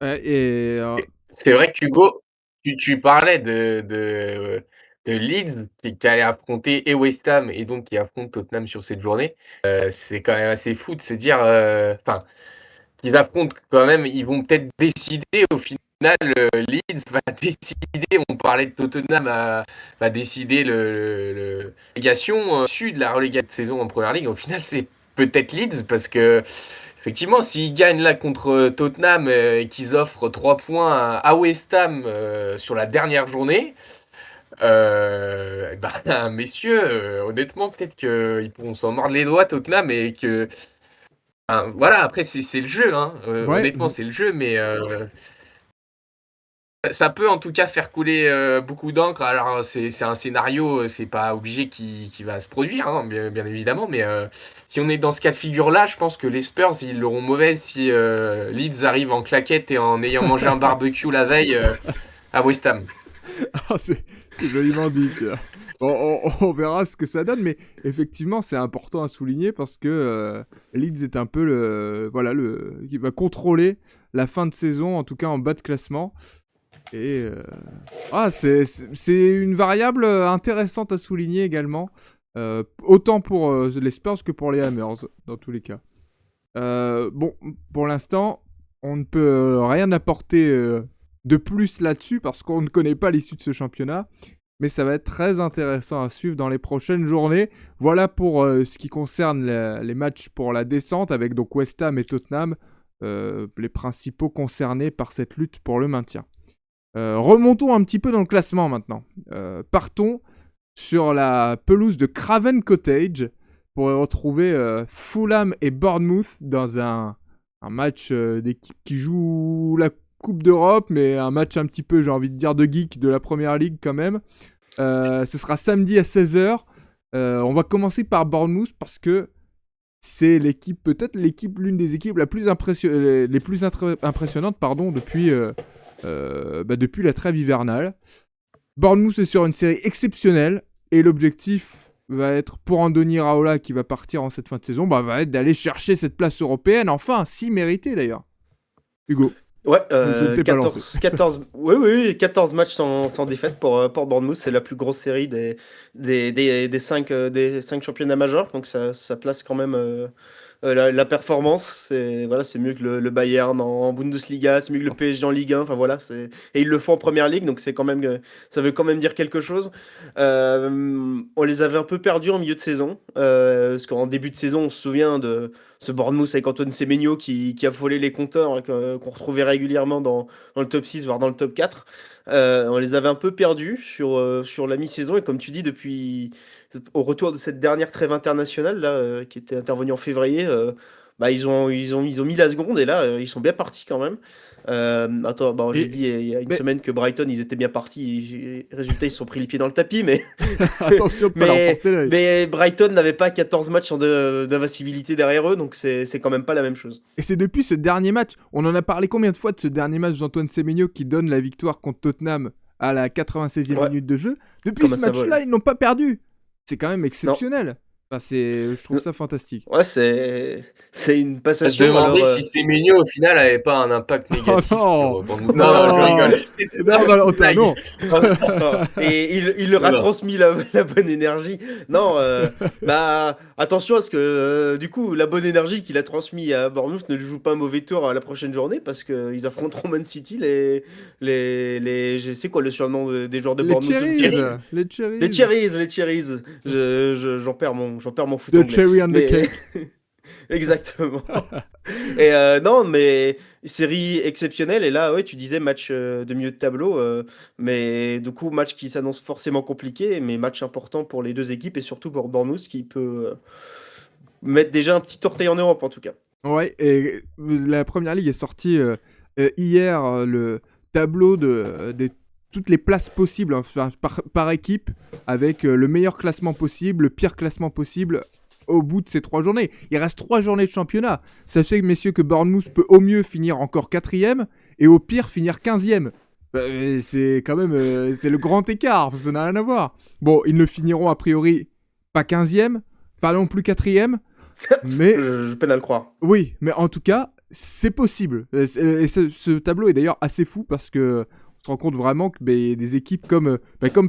Ouais, et C'est vrai qu'Hugo, tu parlais de Leeds qui allait affronter et West Ham et donc qui affronte Tottenham sur cette journée. C'est quand même assez fou de se dire, enfin, qu'ils affrontent quand même, ils vont peut-être décider au final, Leeds va décider, on parlait de Tottenham, va décider le relégation, issue de la relégation de saison en Première Ligue. Au final, c'est peut-être Leeds parce que effectivement, s'ils gagnent là contre Tottenham et qu'ils offrent 3 points à West Ham sur la dernière journée, messieurs, honnêtement, peut-être qu'ils pourront s'en mordre les doigts, Tottenham, et que. Enfin, voilà, après, c'est le jeu, hein. ouais, Honnêtement, c'est le jeu, mais ça peut en tout cas faire couler beaucoup d'encre. Alors, c'est un scénario, c'est pas obligé qui va se produire, hein, bien évidemment, mais si on est dans ce cas de figure-là, je pense que les Spurs, ils l'auront mauvaise si Leeds arrive en claquette et en ayant mangé un barbecue la veille à West Ham. ah, c'est joliment dit. Ça. Bon, on verra ce que ça donne, mais effectivement, c'est important à souligner parce que Leeds est un peu qui va contrôler la fin de saison, en tout cas en bas de classement. Et c'est une variable intéressante à souligner également, autant pour les Spurs que pour les Hammers, dans tous les cas. Bon, pour l'instant, on ne peut rien apporter de plus là-dessus parce qu'on ne connaît pas l'issue de ce championnat. mais ça va être très intéressant à suivre dans les prochaines journées. Voilà pour ce qui concerne les matchs pour la descente, avec donc West Ham et Tottenham, les principaux concernés par cette lutte pour le maintien. Remontons un petit peu dans le classement maintenant. Partons sur la pelouse de Craven Cottage pour retrouver Fulham et Bournemouth dans un match d'équipe qui joue la Coupe d'Europe, mais un match un petit peu, j'ai envie de dire, de geek de la Première Ligue quand même. Ce sera samedi à 16h. On va commencer par Bournemouth parce que c'est l'une des équipes les plus impressionnantes depuis la trêve hivernale. Bournemouth est sur une série exceptionnelle et l'objectif va être pour Andoni Iraola, qui va partir en cette fin de saison, va être d'aller chercher cette place européenne, enfin, si méritée d'ailleurs. Hugo. Ouais, 14 matchs sans défaite pour Bournemouth. C'est la plus grosse série des 5 championnats majeurs. Donc ça place quand même la performance. C'est mieux que le Bayern en Bundesliga, c'est mieux que le PSG en Ligue 1. Enfin voilà, et ils le font en Première Ligue, donc ça veut quand même dire quelque chose. On les avait un peu perdus en milieu de saison, parce qu'en début de saison, on se souvient de ce Bournemouth avec Antoine Semenyo qui affolait les compteurs, hein, qu'on retrouvait régulièrement dans le top 6, voire dans le top 4. On les avait un peu perdus sur la mi-saison, et comme tu dis, au retour de cette dernière trêve internationale là, qui était intervenue en février, ils ont mis la seconde, et là ils sont bien partis quand même. J'ai dit il y a une semaine que Brighton ils étaient bien partis, résultat ils se sont pris les pieds dans le tapis, mais attention, pas leur porter l'œil. Mais Brighton n'avait pas 14 matchs d'invincibilité derrière eux, donc c'est quand même pas la même chose. Et c'est depuis ce dernier match, on en a parlé combien de fois de ce dernier match d'Antoine Semenyo qui donne la victoire contre Tottenham à la 96e minute de jeu. Depuis ce match-là, ils n'ont pas perdu. C'est quand même exceptionnel. Enfin, je trouve ça fantastique. Ouais, c'est une passation. Je me demandais si Semenyo au final avait pas un impact négatif. Non, je rigole. Non. Et il leur a transmis la bonne énergie. Non, attention à ce que du coup la bonne énergie qu'il a transmis à Bournemouth ne lui joue pas un mauvais tour à la prochaine journée, parce qu'ils affronteront Man City. Je sais quoi le surnom des joueurs de Bournemouth? Les Cherries. J'en perds mon foot anglais. The cherry on the cake. Exactement. Et non, mais série exceptionnelle. Et là, ouais, tu disais match de milieu de tableau, mais du coup match qui s'annonce forcément compliqué, mais match important pour les deux équipes, et surtout pour Bournemouth qui peut mettre déjà un petit orteil en Europe en tout cas. Ouais, et la Première Ligue est sortie hier, le tableau de toutes les places possibles, enfin, par équipe, avec le meilleur classement possible, le pire classement possible au bout de ces 3 journées. Il reste 3 journées de championnat. Sachez, messieurs, que Bournemouth peut au mieux finir encore 4e et au pire finir 15e. C'est quand même c'est le grand écart, ça n'a rien à voir. Bon, ils ne finiront a priori pas 15e, pas non plus 4e, mais... je peine à le croire. Oui, mais en tout cas, c'est possible. Et ce tableau est d'ailleurs assez fou, parce que on se rend compte vraiment que des équipes comme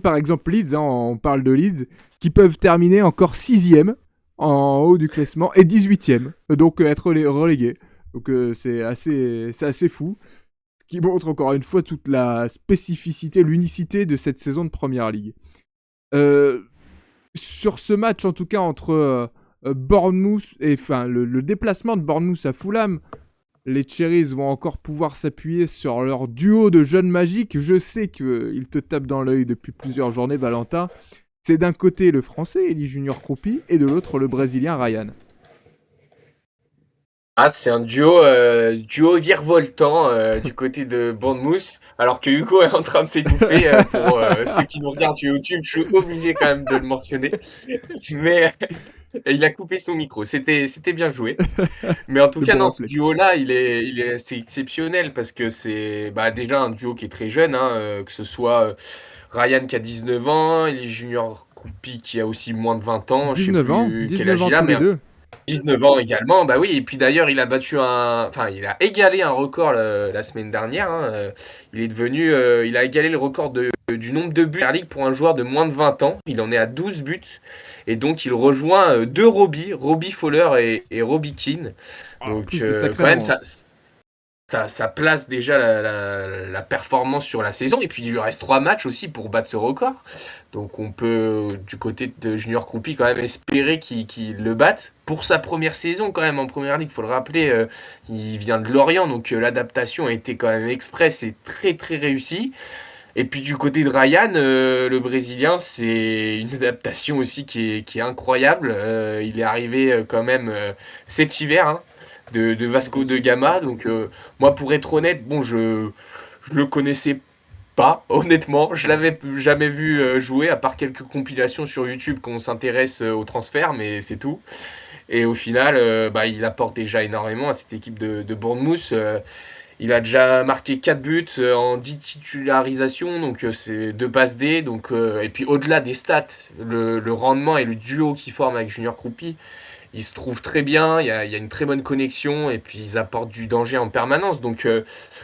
par exemple Leeds, on parle de Leeds, qui peuvent terminer encore 6e en haut du classement et 18e, donc être relégués. Donc c'est assez fou. Ce qui montre encore une fois toute la spécificité, l'unicité de cette saison de Première Ligue. Sur ce match, en tout cas, entre Bournemouth et le déplacement de Bournemouth à Fulham, les Cherries vont encore pouvoir s'appuyer sur leur duo de jeunes magiques. Je sais qu'ils te tapent dans l'œil depuis plusieurs journées, Valentin. C'est d'un côté le français, Elie Junior Kroupi, et de l'autre le brésilien Ryan. C'est un duo virevoltant du côté de Bournemouth, alors que Hugo est en train de s'étouffer. Pour ceux qui nous regardent sur YouTube, je suis obligé quand même de le mentionner. Mais il a coupé son micro, c'était bien joué. Mais en tout cas, non, ce duo-là, il est assez exceptionnel, parce que c'est déjà un duo qui est très jeune, que ce soit Ryan qui a 19 ans, Elie Junior Kroupi qui a aussi moins de 20 ans, je sais plus quel âge il a, mais 19 ans également, oui, et puis d'ailleurs il a égalé un record la semaine dernière, il a égalé le record du nombre de buts de la Ligue pour un joueur de moins de 20 ans, il en est à 12 buts, et donc il rejoint deux Robbie Fowler et Robbie Keane. Donc quand même ça place déjà la performance sur la saison. Et puis, il lui reste 3 matchs aussi pour battre ce record. Donc, on peut, du côté de Junior Kroupi, quand même espérer qu'il le batte. Pour sa première saison, quand même, en première ligue, il faut le rappeler, il vient de Lorient. Donc, l'adaptation a été quand même express et très, très réussie. Et puis du côté de Ryan, le Brésilien, c'est une adaptation aussi qui est incroyable. Il est arrivé quand même cet hiver, hein, de Vasco de Gama. Donc moi, pour être honnête, bon, je le connaissais pas, honnêtement. Je l'avais jamais vu jouer, à part quelques compilations sur YouTube qu'on s'intéresse au transfert, mais c'est tout. Et au final, bah, il apporte déjà énormément à cette équipe de Bournemouth. Il a déjà marqué 4 buts en 10 titularisations, donc c'est 2 passes D. Donc, et puis au-delà des stats, le rendement et le duo qu'ils forment avec Junior Kroupi, ils se trouvent très bien, il y a une très bonne connexion, et puis ils apportent du danger en permanence. Donc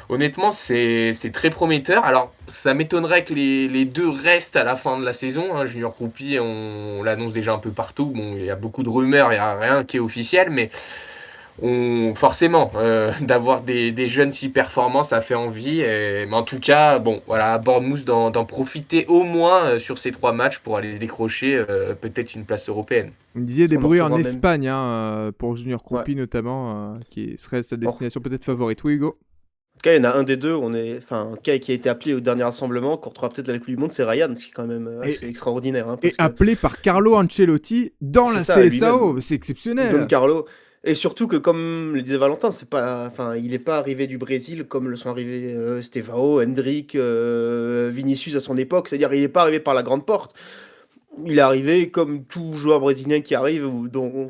honnêtement, c'est très prometteur. Alors ça m'étonnerait que les deux restent à la fin de la saison, hein. Junior Kroupi, on l'annonce déjà un peu partout. Bon, il y a beaucoup de rumeurs, il n'y a rien qui est officiel, mais forcément, d'avoir des jeunes si performants, ça fait envie. Mais en tout cas, bon, voilà, à Bournemouth d'en profiter au moins sur ces 3 matchs pour aller décrocher peut-être une place européenne. Vous me disiez des On en bruits en retrouvera même. Espagne, hein, pour Junior Kroupi notamment, qui serait sa destination peut-être favorite. Oui, Hugo. En tout cas, il y en a un des deux, en tout cas, qui a été appelé au dernier rassemblement, qu'on retrouvera peut-être à la Coupe du Monde, c'est Ryan, ce qui est quand même assez extraordinaire. Hein, Et appelé par Carlo Ancelotti dans la Seleção, c'est exceptionnel. Don Carlo. Et surtout que, comme le disait Valentin, il n'est pas arrivé du Brésil comme le sont arrivés Estevao, Hendrick, Vinicius à son époque. C'est-à-dire, il n'est pas arrivé par la grande porte. Il est arrivé comme tout joueur brésilien qui arrive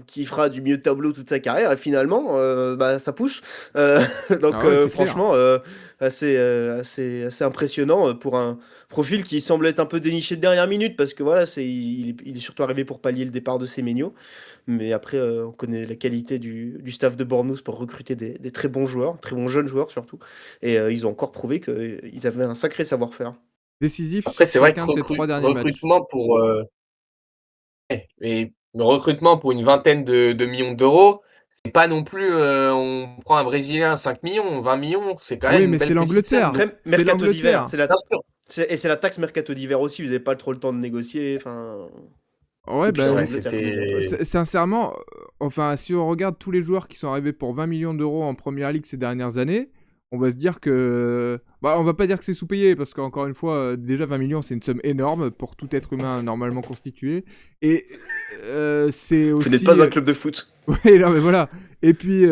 qui fera du milieu de tableau toute sa carrière, et finalement ça pousse. Donc franchement assez impressionnant pour un profil qui semble être un peu déniché de dernière minute, parce que voilà, il est surtout arrivé pour pallier le départ de Semenyo. Mais après on connaît la qualité du staff de Bournemouth pour recruter des très bons joueurs, très bons jeunes joueurs surtout, et ils ont encore prouvé qu'ils avaient un sacré savoir-faire. Décisif Après, sur c'est vrai que chacun de ces 3 derniers matchs. recrutement pour et le recrutement pour une vingtaine de millions d'euros, c'est pas non plus on prend un Brésilien à 5 millions, 20 millions, c'est quand même Oui, une mais belle c'est petite l'Angleterre. somme. Après, mercato d'hiver, Bien sûr. et c'est la taxe mercato d'hiver aussi, vous n'avez pas trop le temps de négocier. Ouais, Et puis c'est en bah, Angleterre, comme on dit. sincèrement, enfin, si on regarde tous les joueurs qui sont arrivés pour 20 millions d'euros en Première Ligue ces dernières années, on va se dire que... Bah, on va pas dire que c'est sous-payé, parce qu'encore une fois, déjà 20 millions, c'est une somme énorme pour tout être humain normalement constitué. Et c'est aussi... Vous n'êtes pas un club de foot. Oui, non, mais voilà. Et puis,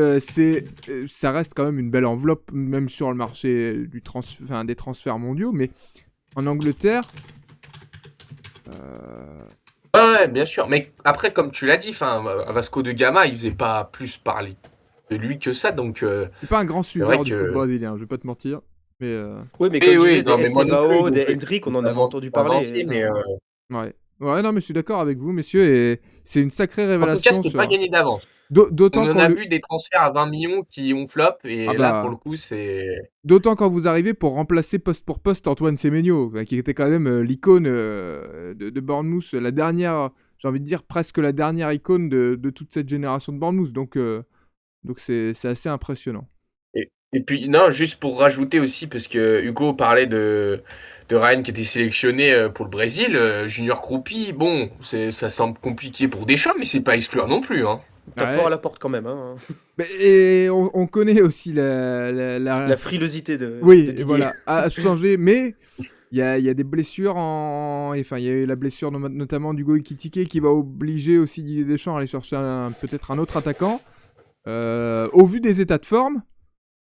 ça reste quand même une belle enveloppe, même sur le marché des transferts mondiaux. Mais en Angleterre... Ouais, bien sûr. Mais après, comme tu l'as dit, Vasco de Gama, il faisait pas plus parler de lui que ça. Donc, C'est pas un grand suiveur vrai du que... foot brésilien, je vais pas te mentir. Mais Oui, mais comme je disais, non, des mais moi non Estevao, plus, des donc, Hendrick, on en pas avait entendu parler. avancé, mais ouais. Ouais, non, mais je suis d'accord avec vous, messieurs, et c'est une sacrée en tout cas, révélation c'était pas gagné d'avance. D'autant On en quand a vu des transferts à 20 millions qui ont flop, et Ah là, pour le bah... coup, c'est... D'autant quand vous arrivez pour remplacer poste pour poste Antoine Semenyo, qui était quand même l'icône de Bournemouth, la dernière, j'ai envie de dire presque la dernière icône de toute cette génération de Bournemouth. Donc c'est assez impressionnant. Et puis, non, juste pour rajouter aussi, parce que Hugo parlait de Ryan qui était sélectionné pour le Brésil, Junior Kroupi, bon, ça semble compliqué pour Deschamps, mais c'est pas exclure non plus, hein. Tape fort à la porte quand même. Hein. Et on connaît aussi La frilosité de Didier. Voilà, à changer, mais il y a des blessures enfin, il y a eu la blessure notamment d'Hugo Ekitike qui va obliger aussi Didier Deschamps à aller chercher peut-être un autre attaquant. Au vu des états de forme,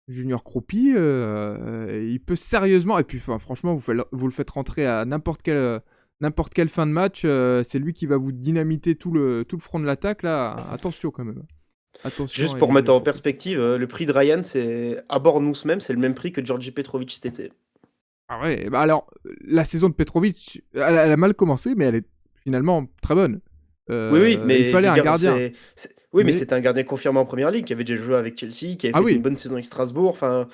Junior Kroupi, il peut sérieusement, et puis franchement, vous le faites rentrer à n'importe quelle fin de match, c'est lui qui va vous dynamiter tout le front de l'attaque, là. Attention quand même. Attention. Juste pour mettre en perspective, le prix de Ryan, c'est à Bournemouth même, c'est le même prix que Georgi Petrovic cet été. Ah ouais, bah alors, la saison de Petrovic, elle a mal commencé, mais elle est finalement très bonne. Oui, mais il fallait un gardien. Mais c'est un gardien confirmé en Première Ligue, qui avait déjà joué avec Chelsea, qui avait fait une bonne saison avec Strasbourg. Enfin,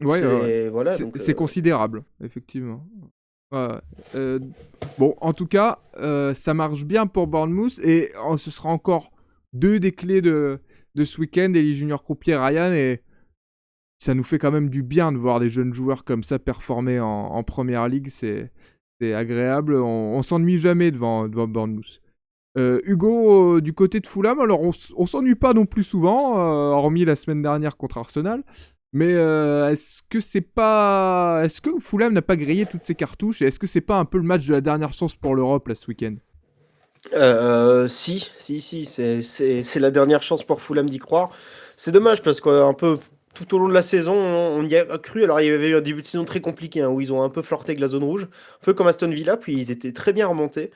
ouais. Voilà, c'est considérable, effectivement. Bon, en tout cas, ça marche bien pour Bournemouth, et ce sera encore deux des clés de ce week-end, Elie Junior Kroupi et Ryan, et ça nous fait quand même du bien de voir des jeunes joueurs comme ça performer en première ligue. C'est agréable. On s'ennuie jamais devant Bournemouth. Hugo, du côté de Fulham, alors on s'ennuie pas non plus souvent, hormis la semaine dernière contre Arsenal. Mais est-ce que Fulham n'a pas grillé toutes ses cartouches et est-ce que c'est pas un peu le match de la dernière chance pour l'Europe là ce week-end? Si, c'est la dernière chance pour Fulham d'y croire. C'est dommage parce qu'un peu tout au long de la saison, on y a cru. Alors, il y avait eu un début de saison très compliqué hein, où ils ont un peu flirté avec la zone rouge, un peu comme Aston Villa, puis ils étaient très bien remontés.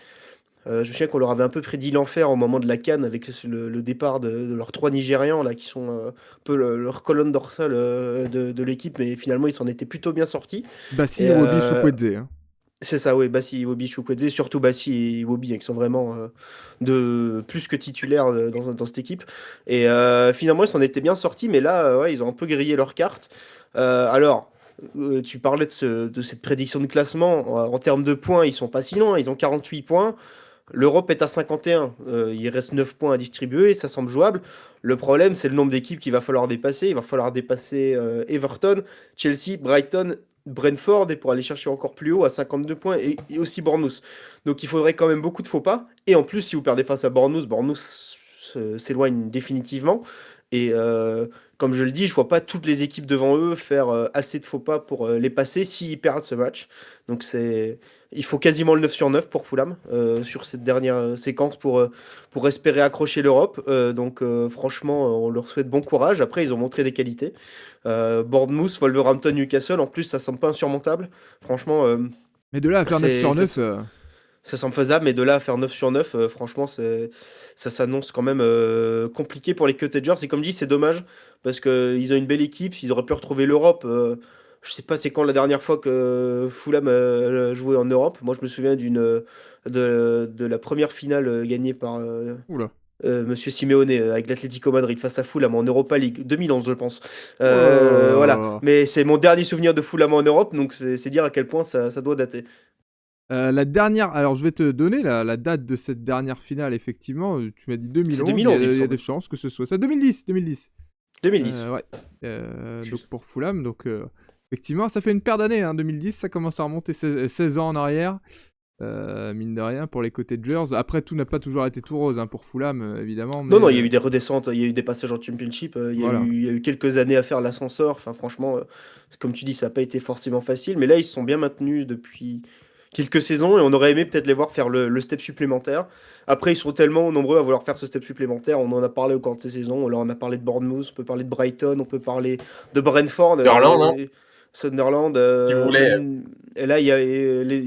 Je me souviens qu'on leur avait un peu prédit l'enfer au moment de la CAN avec le départ de leurs 3 Nigérians là, qui sont un peu leur colonne dorsale de l'équipe, mais finalement ils s'en étaient plutôt bien sortis. Bassi, Et, Iwobi, Chukwueze. Hein. c'est ça, oui, Bassi, Iwobi, Chukwueze, surtout Bassi et Iwobi, hein, qui sont vraiment de plus que titulaires dans cette équipe. Et finalement, ils s'en étaient bien sortis, mais là, ouais, ils ont un peu grillé leurs cartes. Alors, tu parlais de cette prédiction de classement. En termes de points, ils sont pas si loin, ils ont 48 points. L'Europe est à 51. Il reste 9 points à distribuer, ça semble jouable. Le problème, c'est le nombre d'équipes qu'il va falloir dépasser. Il va falloir dépasser Everton, Chelsea, Brighton, Brentford et pour aller chercher encore plus haut à 52 points et aussi Bournemouth. Donc il faudrait quand même beaucoup de faux pas. Et en plus, si vous perdez face à Bournemouth, s'éloigne définitivement. Et comme je le dis, je vois pas toutes les équipes devant eux faire assez de faux pas pour les passer s'ils perdent ce match. Donc il faut quasiment le 9 sur 9 pour Fulham sur cette dernière séquence pour espérer accrocher l'Europe. Donc franchement, on leur souhaite bon courage. Après, ils ont montré des qualités. Bournemouth, Wolverhampton, Newcastle, en plus, ça semble pas insurmontable. Franchement, Mais de là à faire 9 sur 9, ça semble faisable, mais de là à faire 9 sur 9, franchement, ça s'annonce quand même compliqué pour les Cottagers. Et comme dit, c'est dommage, parce qu'ils ont une belle équipe, ils auraient pu retrouver l'Europe. Je sais pas c'est quand la dernière fois que Fulham a joué en Europe. Moi, je me souviens de la première finale gagnée par oula. Monsieur Simeone avec l'Atlético Madrid face à Fulham en Europa League 2011, je pense. Oh là là Voilà, là. mais c'est mon dernier souvenir de Fulham en Europe, donc c'est dire à quel point ça doit dater. La dernière, alors je vais te donner la date de cette dernière finale, effectivement. Tu m'as dit 2011, C'est 2011, il me il y a semble. des chances que ce soit ça. 2010. 2010. Ouais. Donc pour Fulham, donc effectivement, ça fait une paire d'années. Hein, 2010, ça commence à remonter 16 ans en arrière. Mine de rien, pour les Cottagers. Après, tout n'a pas toujours été tout rose hein, pour Fulham, évidemment. Mais, Non, il y a eu des redescentes, il y a eu des passages en Championship, voilà. il y a eu quelques années à faire l'ascenseur. Enfin, franchement, comme tu dis, ça n'a pas été forcément facile. Mais là, ils se sont bien maintenus depuis quelques saisons et on aurait aimé peut-être les voir faire le step supplémentaire. Après, ils sont tellement nombreux à vouloir faire ce step supplémentaire. On en a parlé au cours de ces saisons. Là, on a parlé de Bournemouth, on peut parler de Brighton, on peut parler de Brentford, Sunderland, hein, Sunderland. qui voulait. Et là, il y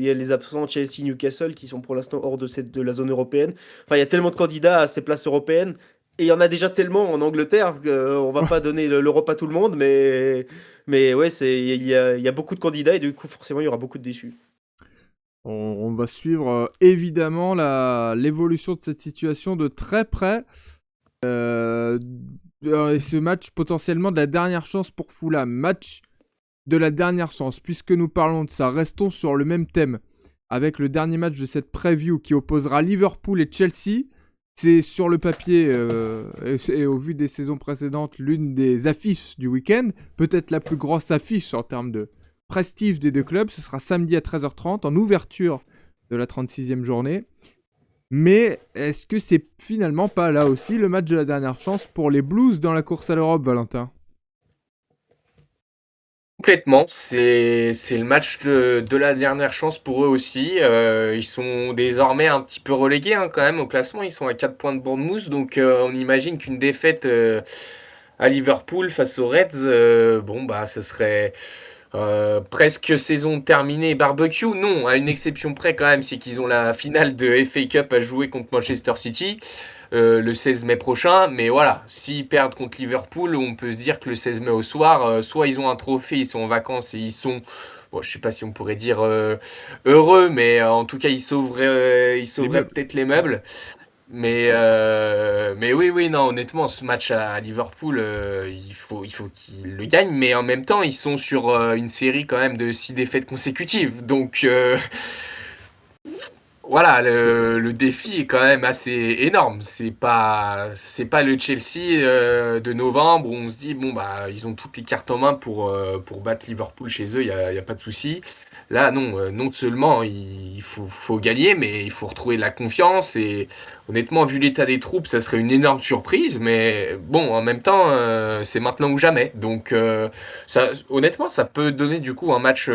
a les absents Chelsea, Newcastle qui sont pour l'instant hors de la zone européenne. Enfin, il y a tellement de candidats à ces places européennes. Et il y en a déjà tellement en Angleterre qu'on va pas donner l'Europe à tout le monde. Mais ouais, il y a beaucoup de candidats et du coup, forcément, il y aura beaucoup de déçus. On va suivre évidemment l'évolution de cette situation de très près. Et ce match potentiellement de la dernière chance pour Fulham. Match de la dernière chance. Puisque nous parlons de ça, restons sur le même thème. Avec le dernier match de cette preview qui opposera Liverpool et Chelsea. C'est sur le papier et au vu des saisons précédentes l'une des affiches du week-end. Peut-être la plus grosse affiche en termes de prestige des deux clubs. Ce sera samedi à 13h30 en ouverture de la 36e journée. Mais est-ce que c'est finalement pas là aussi le match de la dernière chance pour les Blues dans la course à l'Europe, Valentin? Complètement, c'est le match de la dernière chance pour eux aussi. Ils sont désormais un petit peu relégués hein, quand même au classement. Ils sont à 4 points de Bournemouth, donc on imagine qu'une défaite à Liverpool face aux Reds, bon bah ce serait presque saison terminée barbecue. Non, à une exception près quand même, c'est qu'ils ont la finale de FA Cup à jouer contre Manchester City. Le 16 mai prochain. Mais voilà, s'ils perdent contre Liverpool, on peut se dire que le 16 mai au soir, soit ils ont un trophée, ils sont en vacances et ils sont, bon, je sais pas si on pourrait dire heureux, mais en tout cas, ils sauveraient peut-être les meubles. Mais oui, non, honnêtement, ce match à Liverpool, il faut qu'ils le gagnent. Mais en même temps, ils sont sur une série quand même de 6 défaites consécutives. Donc, voilà, le défi est quand même assez énorme. C'est pas le Chelsea de novembre où on se dit, bon, bah, ils ont toutes les cartes en main pour battre Liverpool chez eux, y a pas de souci. Là, non, non seulement il faut gagner, mais il faut retrouver de la confiance. Et honnêtement, vu l'état des troupes, ça serait une énorme surprise. Mais bon, en même temps, c'est maintenant ou jamais. Donc, honnêtement, ça peut donner du coup un match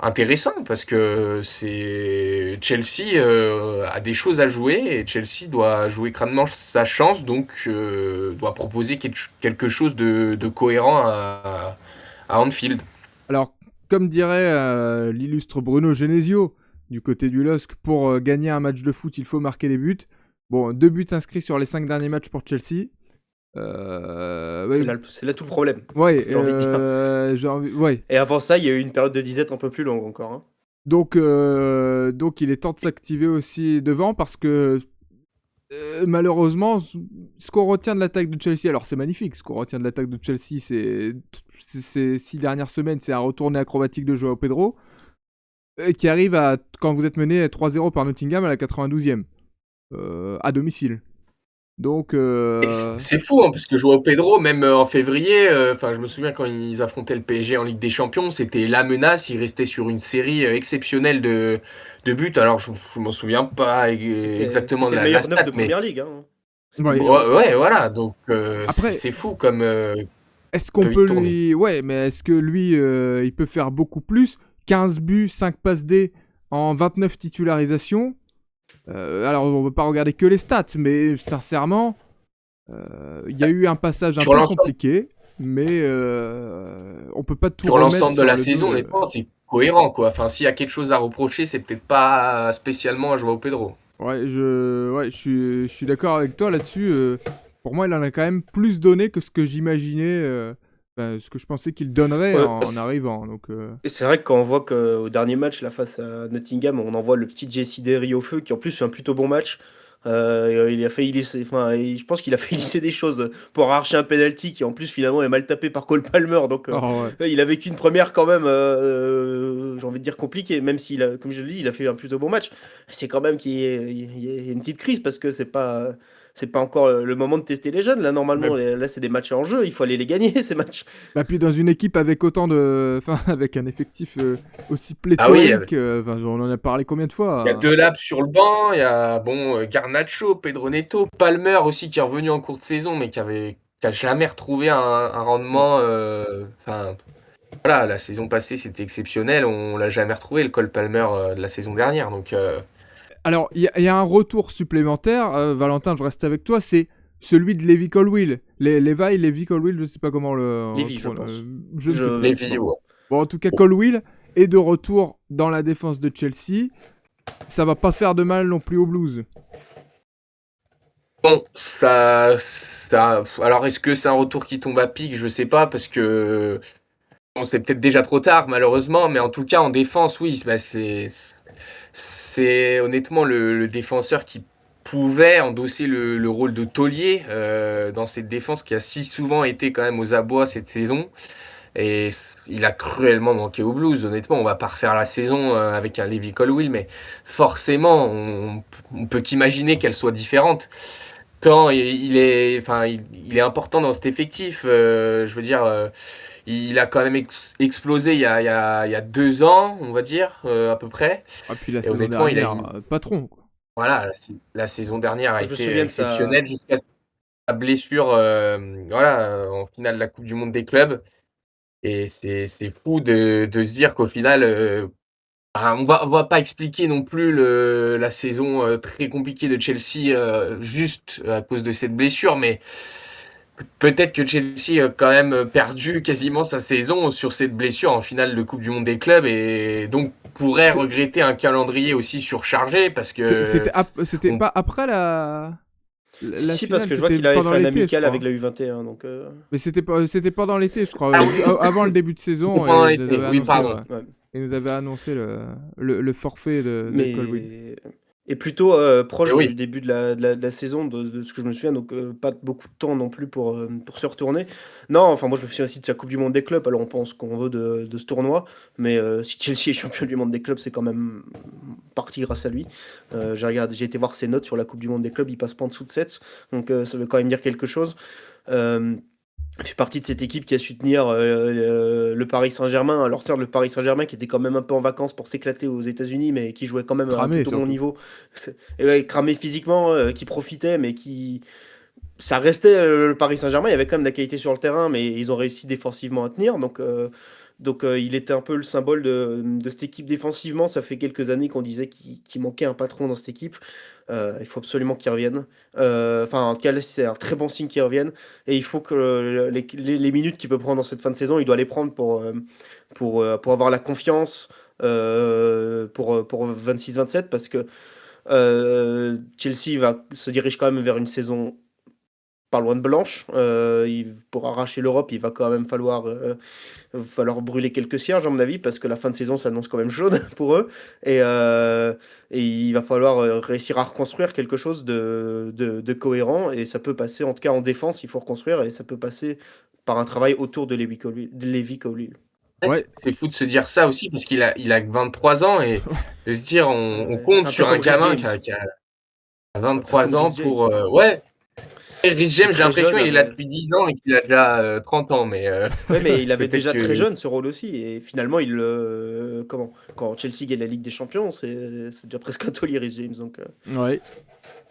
intéressant parce que c'est Chelsea a des choses à jouer et Chelsea doit jouer crânement sa chance, donc doit proposer quelque chose de cohérent à Anfield. Alors, comme dirait l'illustre Bruno Genesio, du côté du LOSC, pour gagner un match de foot, il faut marquer des buts. Bon, 2 buts inscrits sur les 5 derniers matchs pour Chelsea. C'est là tout le problème. Ouais, j'ai envie de dire. ouais. Et avant ça, il y a eu une période de disette un peu plus longue encore. Hein. Donc, il est temps de s'activer aussi devant parce que malheureusement, ce qu'on retient de l'attaque de Chelsea, alors c'est magnifique, ce qu'on retient de l'attaque de Chelsea, c'est ces 6 dernières semaines, c'est un retourné acrobatique de Joao Pedro qui arrive quand vous êtes mené 3-0 par Nottingham à la 92e, à domicile. Donc, c'est fou, hein, parce que Joao Pedro, même en février, enfin, je me souviens quand ils affrontaient le PSG en Ligue des Champions, c'était la menace. Il restait sur une série exceptionnelle de buts. Alors, je m'en souviens pas exactement C'était de le meilleur la 9 stat, de mais Première Ligue. Hein. Ouais. ouais, voilà. Donc, Après, c'est fou comme est-ce qu'on peut peut vite tourner. lui... Ouais, mais est-ce que lui, il peut faire beaucoup plus? 15 buts, 5 passes D en 29 titularisations. Alors, on ne va pas regarder que les stats, mais sincèrement, il y a eu un passage un Sur peu l'ensemble, compliqué, mais on peut pas tout sur remettre l'ensemble de sur la le dos saison, de... honnêtement, c'est cohérent, quoi. Enfin, s'il y a quelque chose à reprocher, c'est peut-être pas spécialement à Joao Pedro. Ouais, je suis d'accord avec toi là-dessus. Pour moi, il en a quand même plus donné que ce que j'imaginais, ce que je pensais qu'il donnerait Ouais, en arrivant. Donc, Et c'est vrai que quand on voit qu'au dernier match, là, face à Nottingham, on envoie le petit Jesse Derry au feu, qui en plus fait un plutôt bon match. Il a failli laisser, enfin, je pense qu'il a failli laisser des choses pour arracher un penalty qui en plus finalement est mal tapé par Cole Palmer. Donc ouais. il a vécu une première quand même, j'ai envie de dire compliquée, même s'il a, comme je le dis, il a fait un plutôt bon match. C'est quand même qu'il y a une petite crise parce que c'est pas encore le moment de tester les jeunes. Là Mais normalement, là c'est des matchs en jeu, il faut aller les gagner ces matchs. Bah, puis dans une équipe avec autant de. Enfin, avec un effectif aussi Ah oui, pléthorique, on en a parlé combien de fois il y a deux laps sur le banc, il y a bon Garnacho, Pedro Neto, Palmer aussi qui est revenu en cours de saison, mais qui a jamais retrouvé un rendement. Enfin, voilà, la saison passée c'était exceptionnel, on l'a jamais retrouvé le Cole Palmer de la saison dernière. Donc, Alors, il y a un retour supplémentaire, Valentin, je reste avec toi, c'est celui de Levi Colwill. Levi Colwill, je sais pas comment le. Lévy, je pense. Je ne sais les plus. vidéos. Bon, en tout cas, Colwill est de retour dans la défense de Chelsea. Ça va pas faire de mal non plus aux Blues. Bon, alors est-ce que c'est un retour qui tombe à pic? Je sais pas parce que bon, c'est peut-être déjà trop tard malheureusement, mais en tout cas en défense, oui, bah, c'est honnêtement le défenseur qui pouvait endosser le rôle de taulier dans cette défense qui a si souvent été quand même aux abois cette saison. Et il a cruellement manqué aux Blues. Honnêtement, on va pas refaire la saison avec un Levi Colwill, mais forcément, on peut qu'imaginer qu'elle soit différente. Tant il est important dans cet effectif. Je veux dire, il a quand même explosé il y a 2 ans, on va dire, à peu près. Ah, puis la Et saison honnêtement, il a dernière, une, patron, quoi. voilà, la saison dernière a Je me été souviens de ça. exceptionnelle jusqu'à sa blessure, voilà, en finale de la Coupe du Monde des clubs. Et c'est fou de se dire qu'au final, on va pas expliquer non plus la saison très compliquée de Chelsea juste à cause de cette blessure, mais peut-être que Chelsea a quand même perdu quasiment sa saison sur cette blessure en finale de Coupe du Monde des clubs et donc pourrait C'est- regretter un calendrier aussi surchargé parce que C'était on- pas après la Si, parce finale, que je vois c'était qu'il avait pendant fait un l'été, je amical crois. avec la U21. Donc, Mais c'était pendant l'été, je crois. Ah oui, Avant le début de saison, pendant ils l'été, avaient oui, annoncé, pardon. ouais. ouais. Ils nous avaient annoncé le forfait de Colwill. Mais. Et plutôt Et proche oui. du début de la saison, de ce que je me souviens, donc pas beaucoup de temps non plus pour se retourner. Non, enfin moi je me souviens aussi de sa Coupe du Monde des clubs, alors on pense qu'on veut de ce tournoi, mais si Chelsea est champion du monde des clubs, c'est quand même partie grâce à lui. J'ai été voir ses notes sur la Coupe du Monde des clubs, il passe pas en dessous de 7, donc ça veut quand même dire quelque chose. Il fait partie de cette équipe qui a su tenir le Paris Saint-Germain. Alors certes, le Paris Saint-Germain qui était quand même un peu en vacances pour s'éclater aux États-Unis, mais qui jouait quand même à un Cramé, plutôt bon surtout. niveau. Et ouais, cramé physiquement, qui profitait, mais qui ça restait le Paris Saint-Germain. Il y avait quand même de la qualité sur le terrain, mais ils ont réussi défensivement à tenir. Donc il était un peu le symbole de cette équipe défensivement. Ça fait quelques années qu'on disait qu'il manquait un patron dans cette équipe. Il faut absolument qu'il revienne. Enfin, en tout cas, là, c'est un très bon signe qu'il revienne. Et il faut que les minutes qu'il peut prendre dans cette fin de saison, il doit les prendre pour avoir la confiance pour 26-27, parce que Chelsea se dirige quand même vers une saison pas loin de blanche. Pour arracher l'Europe, il va quand même falloir brûler quelques cierges, à mon avis, parce que la fin de saison s'annonce quand même chaude pour eux. Et il va falloir réussir à reconstruire quelque chose de cohérent. Et ça peut passer, en tout cas en défense, il faut reconstruire. Et ça peut passer par un travail autour de Lévi Colwill. Ouais, Ouais, c'est fou de se dire ça aussi, parce qu'il a que 23 ans, et de se dire on C'est compte un peu sur un comme Rhys gamin James. qui a Un peu comme 23 ans Rhys James. pour. Ouais, et Rhys Qui est James, j'ai très l'impression jeune, il est là depuis 10 ans et qu'il a déjà 30 ans, mais ouais, mais il avait peut-être déjà que. très jeune ce rôle aussi. Et finalement, quand Chelsea gagne la Ligue des Champions, c'est déjà presque un taulier, Rhys James. Donc, ouais.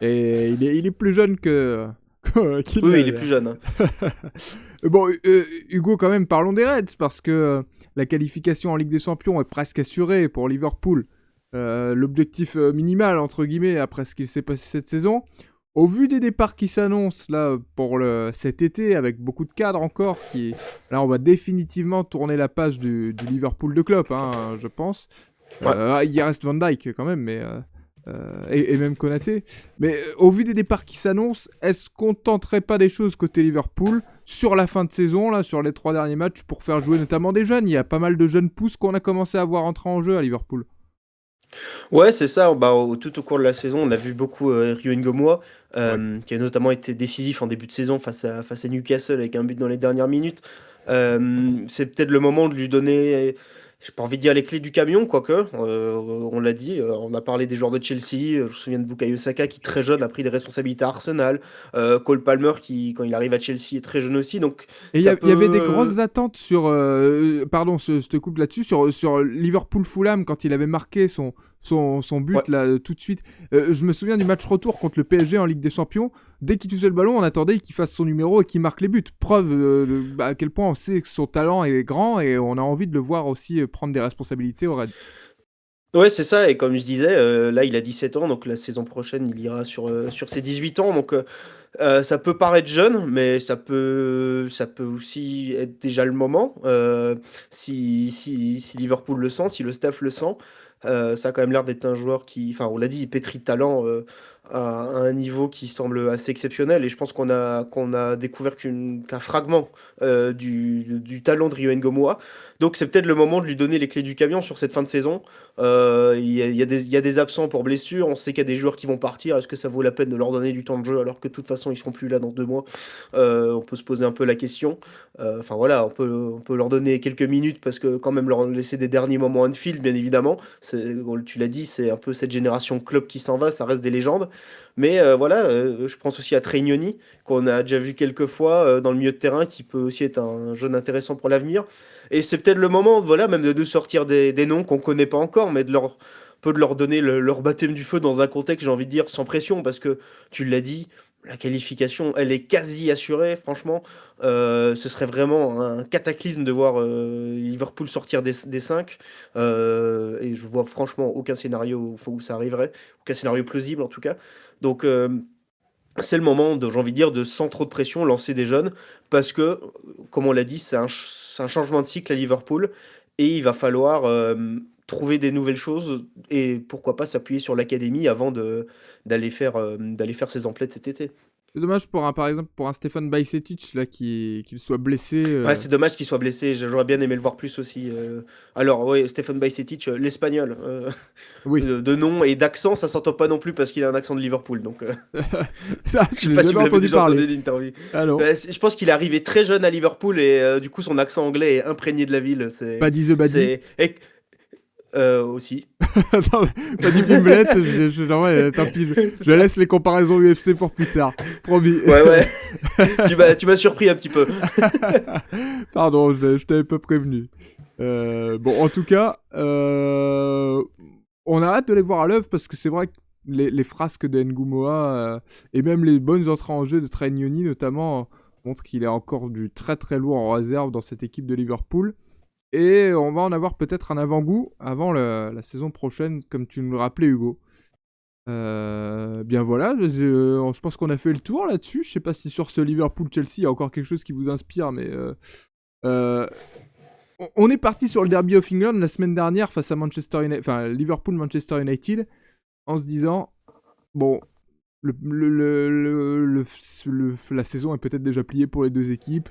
Et il est plus jeune qu'il oui, il est l'avait. plus jeune, hein. Bon, Hugo, quand même, parlons des Reds, parce que la qualification en Ligue des Champions est presque assurée pour Liverpool. L'objectif minimal, entre guillemets, après ce qu'il s'est passé cette saison. Au vu des départs qui s'annoncent là pour cet été, avec beaucoup de cadres encore, là on va définitivement tourner la page du Liverpool de Klopp, hein, je pense. Ouais. Il reste Van Dijk quand même, mais et même Konaté. Mais au vu des départs qui s'annoncent, est-ce qu'on tenterait pas des choses côté Liverpool sur la fin de saison, là, sur les 3 derniers matchs, pour faire jouer notamment des jeunes? Il y a pas mal de jeunes pousses qu'on a commencé à voir entrer en jeu à Liverpool. Ouais, c'est ça. Bah, tout au cours de la saison, on a vu beaucoup Rio Ngomoa, qui a notamment été décisif en début de saison face à Newcastle avec un but dans les dernières minutes. C'est peut-être le moment de lui donner, j'ai pas envie de dire les clés du camion, quoique, on l'a dit, on a parlé des joueurs de Chelsea, je me souviens de Bukayo Saka qui très jeune a pris des responsabilités à Arsenal, Cole Palmer qui quand il arrive à Chelsea est très jeune aussi, donc Et il ça y avait des peut... grosses attentes sur. Pardon, je te coupe là-dessus. Sur Liverpool-Fulham, quand il avait marqué son Ouais. but là, tout de suite. Je me souviens du match retour contre le PSG en Ligue des Champions. Dès qu'il touchait le ballon, on attendait qu'il fasse son numéro et qu'il marque les buts. Preuve à quel point on sait que son talent est grand et on a envie de le voir aussi prendre des responsabilités au Reds. Ouais, c'est ça, et comme je disais, là il a 17 ans, donc la saison prochaine il ira sur ses 18 ans, donc ça peut paraître jeune, mais ça peut aussi être déjà le moment, si Liverpool le sent, si le staff le sent. Ça a quand même l'air d'être un joueur qui, enfin on l'a dit, il pétrit de talent à un niveau qui semble assez exceptionnel, et je pense qu'on a découvert qu'un fragment du talent de Rio Ngomoa. Donc c'est peut-être le moment de lui donner les clés du camion sur cette fin de saison. Il y a des absents pour blessure, on sait qu'il y a des joueurs qui vont partir. Est-ce que ça vaut la peine de leur donner du temps de jeu alors que de toute façon ils seront plus là dans 2 mois? On peut se poser un peu la question. Enfin voilà, on peut leur donner quelques minutes parce que quand même leur laisser des derniers moments on field, bien évidemment. Tu l'as dit, c'est un peu cette génération club qui s'en va, ça reste des légendes. Mais voilà, je pense aussi à Trainioni, qu'on a déjà vu quelques fois dans le milieu de terrain, qui peut aussi être un jeune intéressant pour l'avenir. Et c'est peut-être le moment, voilà, même de sortir des noms qu'on connaît pas encore, mais de leur donner leur baptême du feu dans un contexte, j'ai envie de dire, sans pression, parce que tu l'as dit, la qualification, elle est quasi assurée, franchement. Ce serait vraiment un cataclysme de voir Liverpool sortir des 5. Et je vois franchement aucun scénario où ça arriverait, aucun scénario plausible en tout cas. Donc c'est le moment, j'ai envie de dire, de sans trop de pression, lancer des jeunes, parce que, comme on l'a dit, c'est un changement de cycle à Liverpool, et il va falloir trouver des nouvelles choses, et pourquoi pas s'appuyer sur l'académie avant d'aller faire ses emplettes cet été. C'est dommage par exemple pour un Stefan Bajcetic là qu'il soit blessé. Ouais, c'est dommage qu'il soit blessé, j'aurais bien aimé le voir plus aussi. Alors, ouais, Stefan Bajcetic, l'espagnol, Oui, de nom et d'accent, ça s'entend pas non plus parce qu'il a un accent de Liverpool, donc ça, je je sais l'ai pas si jamais vous l'avez entendu déjà entendu parler. l'interview. Ah non, Je pense qu'il est arrivé très jeune à Liverpool et du coup son accent anglais est imprégné de la ville. Paddy the Baddy. Aussi. Non, pas du Wimbledon, non, tant pis, je laisse les comparaisons UFC pour plus tard, promis. Ouais. tu m'as surpris un petit peu. Pardon, je t'avais pas prévenu. Bon, en tout cas, on a hâte de les voir à l'œuvre parce que c'est vrai que les frasques de Ngumoa et même les bonnes entrées en jeu de Trainioni notamment montrent qu'il est encore du très très lourd en réserve dans cette équipe de Liverpool. Et on va en avoir peut-être un avant-goût avant la saison prochaine, comme tu nous le rappelais, Hugo. Bien voilà, je pense qu'on a fait le tour là-dessus. Je sais pas si sur ce Liverpool-Chelsea, il y a encore quelque chose qui vous inspire, mais on est parti sur le Derby of England la semaine dernière face à Liverpool-Manchester United, en se disant, bon, la saison est peut-être déjà pliée pour les deux équipes.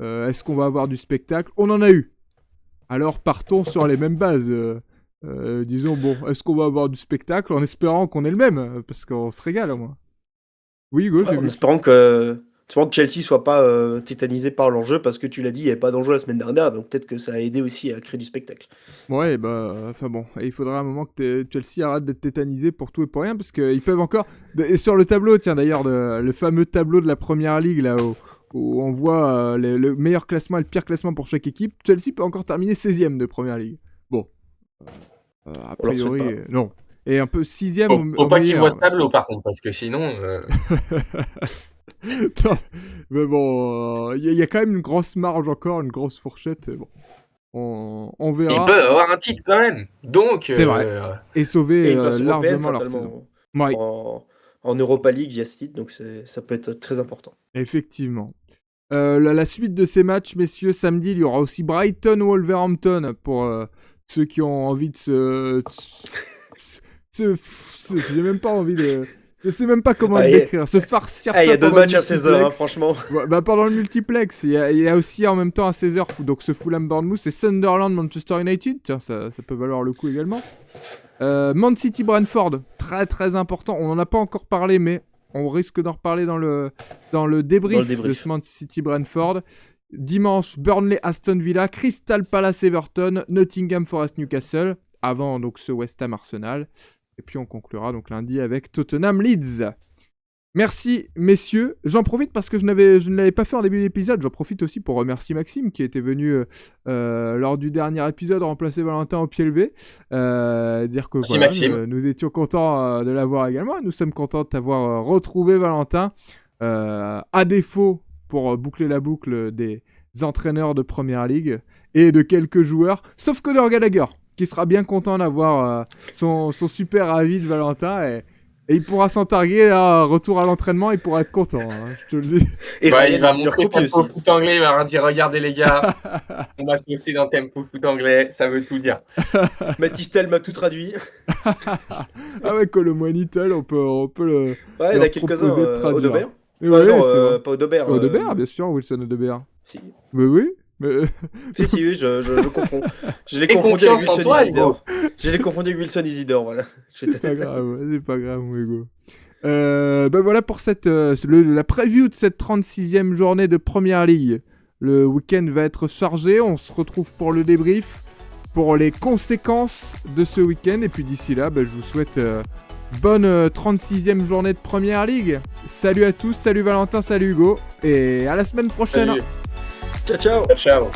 Est-ce qu'on va avoir du spectacle ? On en a eu. Alors partons sur les mêmes bases. Disons, bon, est-ce qu'on va avoir du spectacle en espérant qu'on ait le même ? Parce qu'on se régale au moins. Oui, Hugo, En espérant que Chelsea soit pas tétanisé par l'enjeu, parce que tu l'as dit, il n'y avait pas d'enjeu la semaine dernière, donc peut-être que ça a aidé aussi à créer du spectacle. Ouais, enfin bon, il faudra un moment que Chelsea arrête d'être tétanisé pour tout et pour rien, parce qu'ils peuvent encore... Et sur le tableau, tiens d'ailleurs, le fameux tableau de la Première Ligue, là, où on voit le meilleur classement et le pire classement pour chaque équipe, Chelsea peut encore terminer 16ème de Première Ligue. Bon. A priori, non. Et un peu 6ème Faut pas qu'il voit ce tableau, par contre, parce que sinon... Non, mais bon, il y a quand même une grosse marge encore, une grosse fourchette. Bon, on verra. Ils peuvent avoir un titre quand même. Donc, c'est vrai. Et sauver largement leur saison. Ouais. En Europa League, il y a ce titre, donc ça peut être très important. Effectivement. La suite de ces matchs, messieurs, samedi, il y aura aussi Brighton-Wolverhampton pour ceux qui ont envie de j'ai même pas envie de... Je sais même pas comment le décrire. Se farcir ça. Il y a 2 matchs à 16h, franchement. Ouais, pendant le multiplex, il y a aussi en même temps à 16h, donc ce Fulham-Bournemouth et Sunderland-Manchester United. Tiens, ça peut valoir le coup également. Man City-Brentford, très très important. On n'en a pas encore parlé, mais on risque d'en reparler dans le débrief de ce Man City-Brentford. Dimanche, Burnley-Aston Villa, Crystal Palace-Everton, Nottingham Forest-Newcastle, avant donc ce West Ham-Arsenal. Et puis on conclura donc lundi avec Tottenham-Leeds. Merci messieurs. J'en profite parce que je ne l'avais pas fait en début d'épisode. J'en profite aussi pour remercier Maxime qui était venu lors du dernier épisode remplacer Valentin au pied levé. Dire que voilà, nous étions contents de l'avoir également. Nous sommes contents de t'avoir retrouvé Valentin. À défaut, pour boucler la boucle, des entraîneurs de Première Ligue et de quelques joueurs, sauf Conor Gallagher, qui sera bien content d'avoir son super avis de Valentin et il pourra s'en targuer là, retour à l'entraînement, il pourra être content, hein, je te le dis. Et il va montrer Tempo Foot anglais, il va dire regardez les gars, on va se lancer dans Tempo Foot anglais, ça veut tout dire. Mathystel m'a tout traduit. Ah ouais, Colomwanitel, on peut le. Ouais, il y en a quelques-uns, Audebert. Ouais, pas Audebert. Audebert, bien sûr, Wilson Audebert. Si. Mais oui. Si, je confonds. Je l'ai confondu avec Wilson Isidore. Je l'ai confondu avec Wilson Isidore, voilà. C'est pas grave, mon Hugo. Voilà pour la preview de cette 36e journée de Première Ligue. Le week-end va être chargé, on se retrouve pour le débrief, pour les conséquences de ce week-end. Et puis d'ici là, je vous souhaite bonne 36e journée de Première Ligue. Salut à tous, salut Valentin, salut Hugo, et à la semaine prochaine. Salut. Ciao, ciao. Ciao.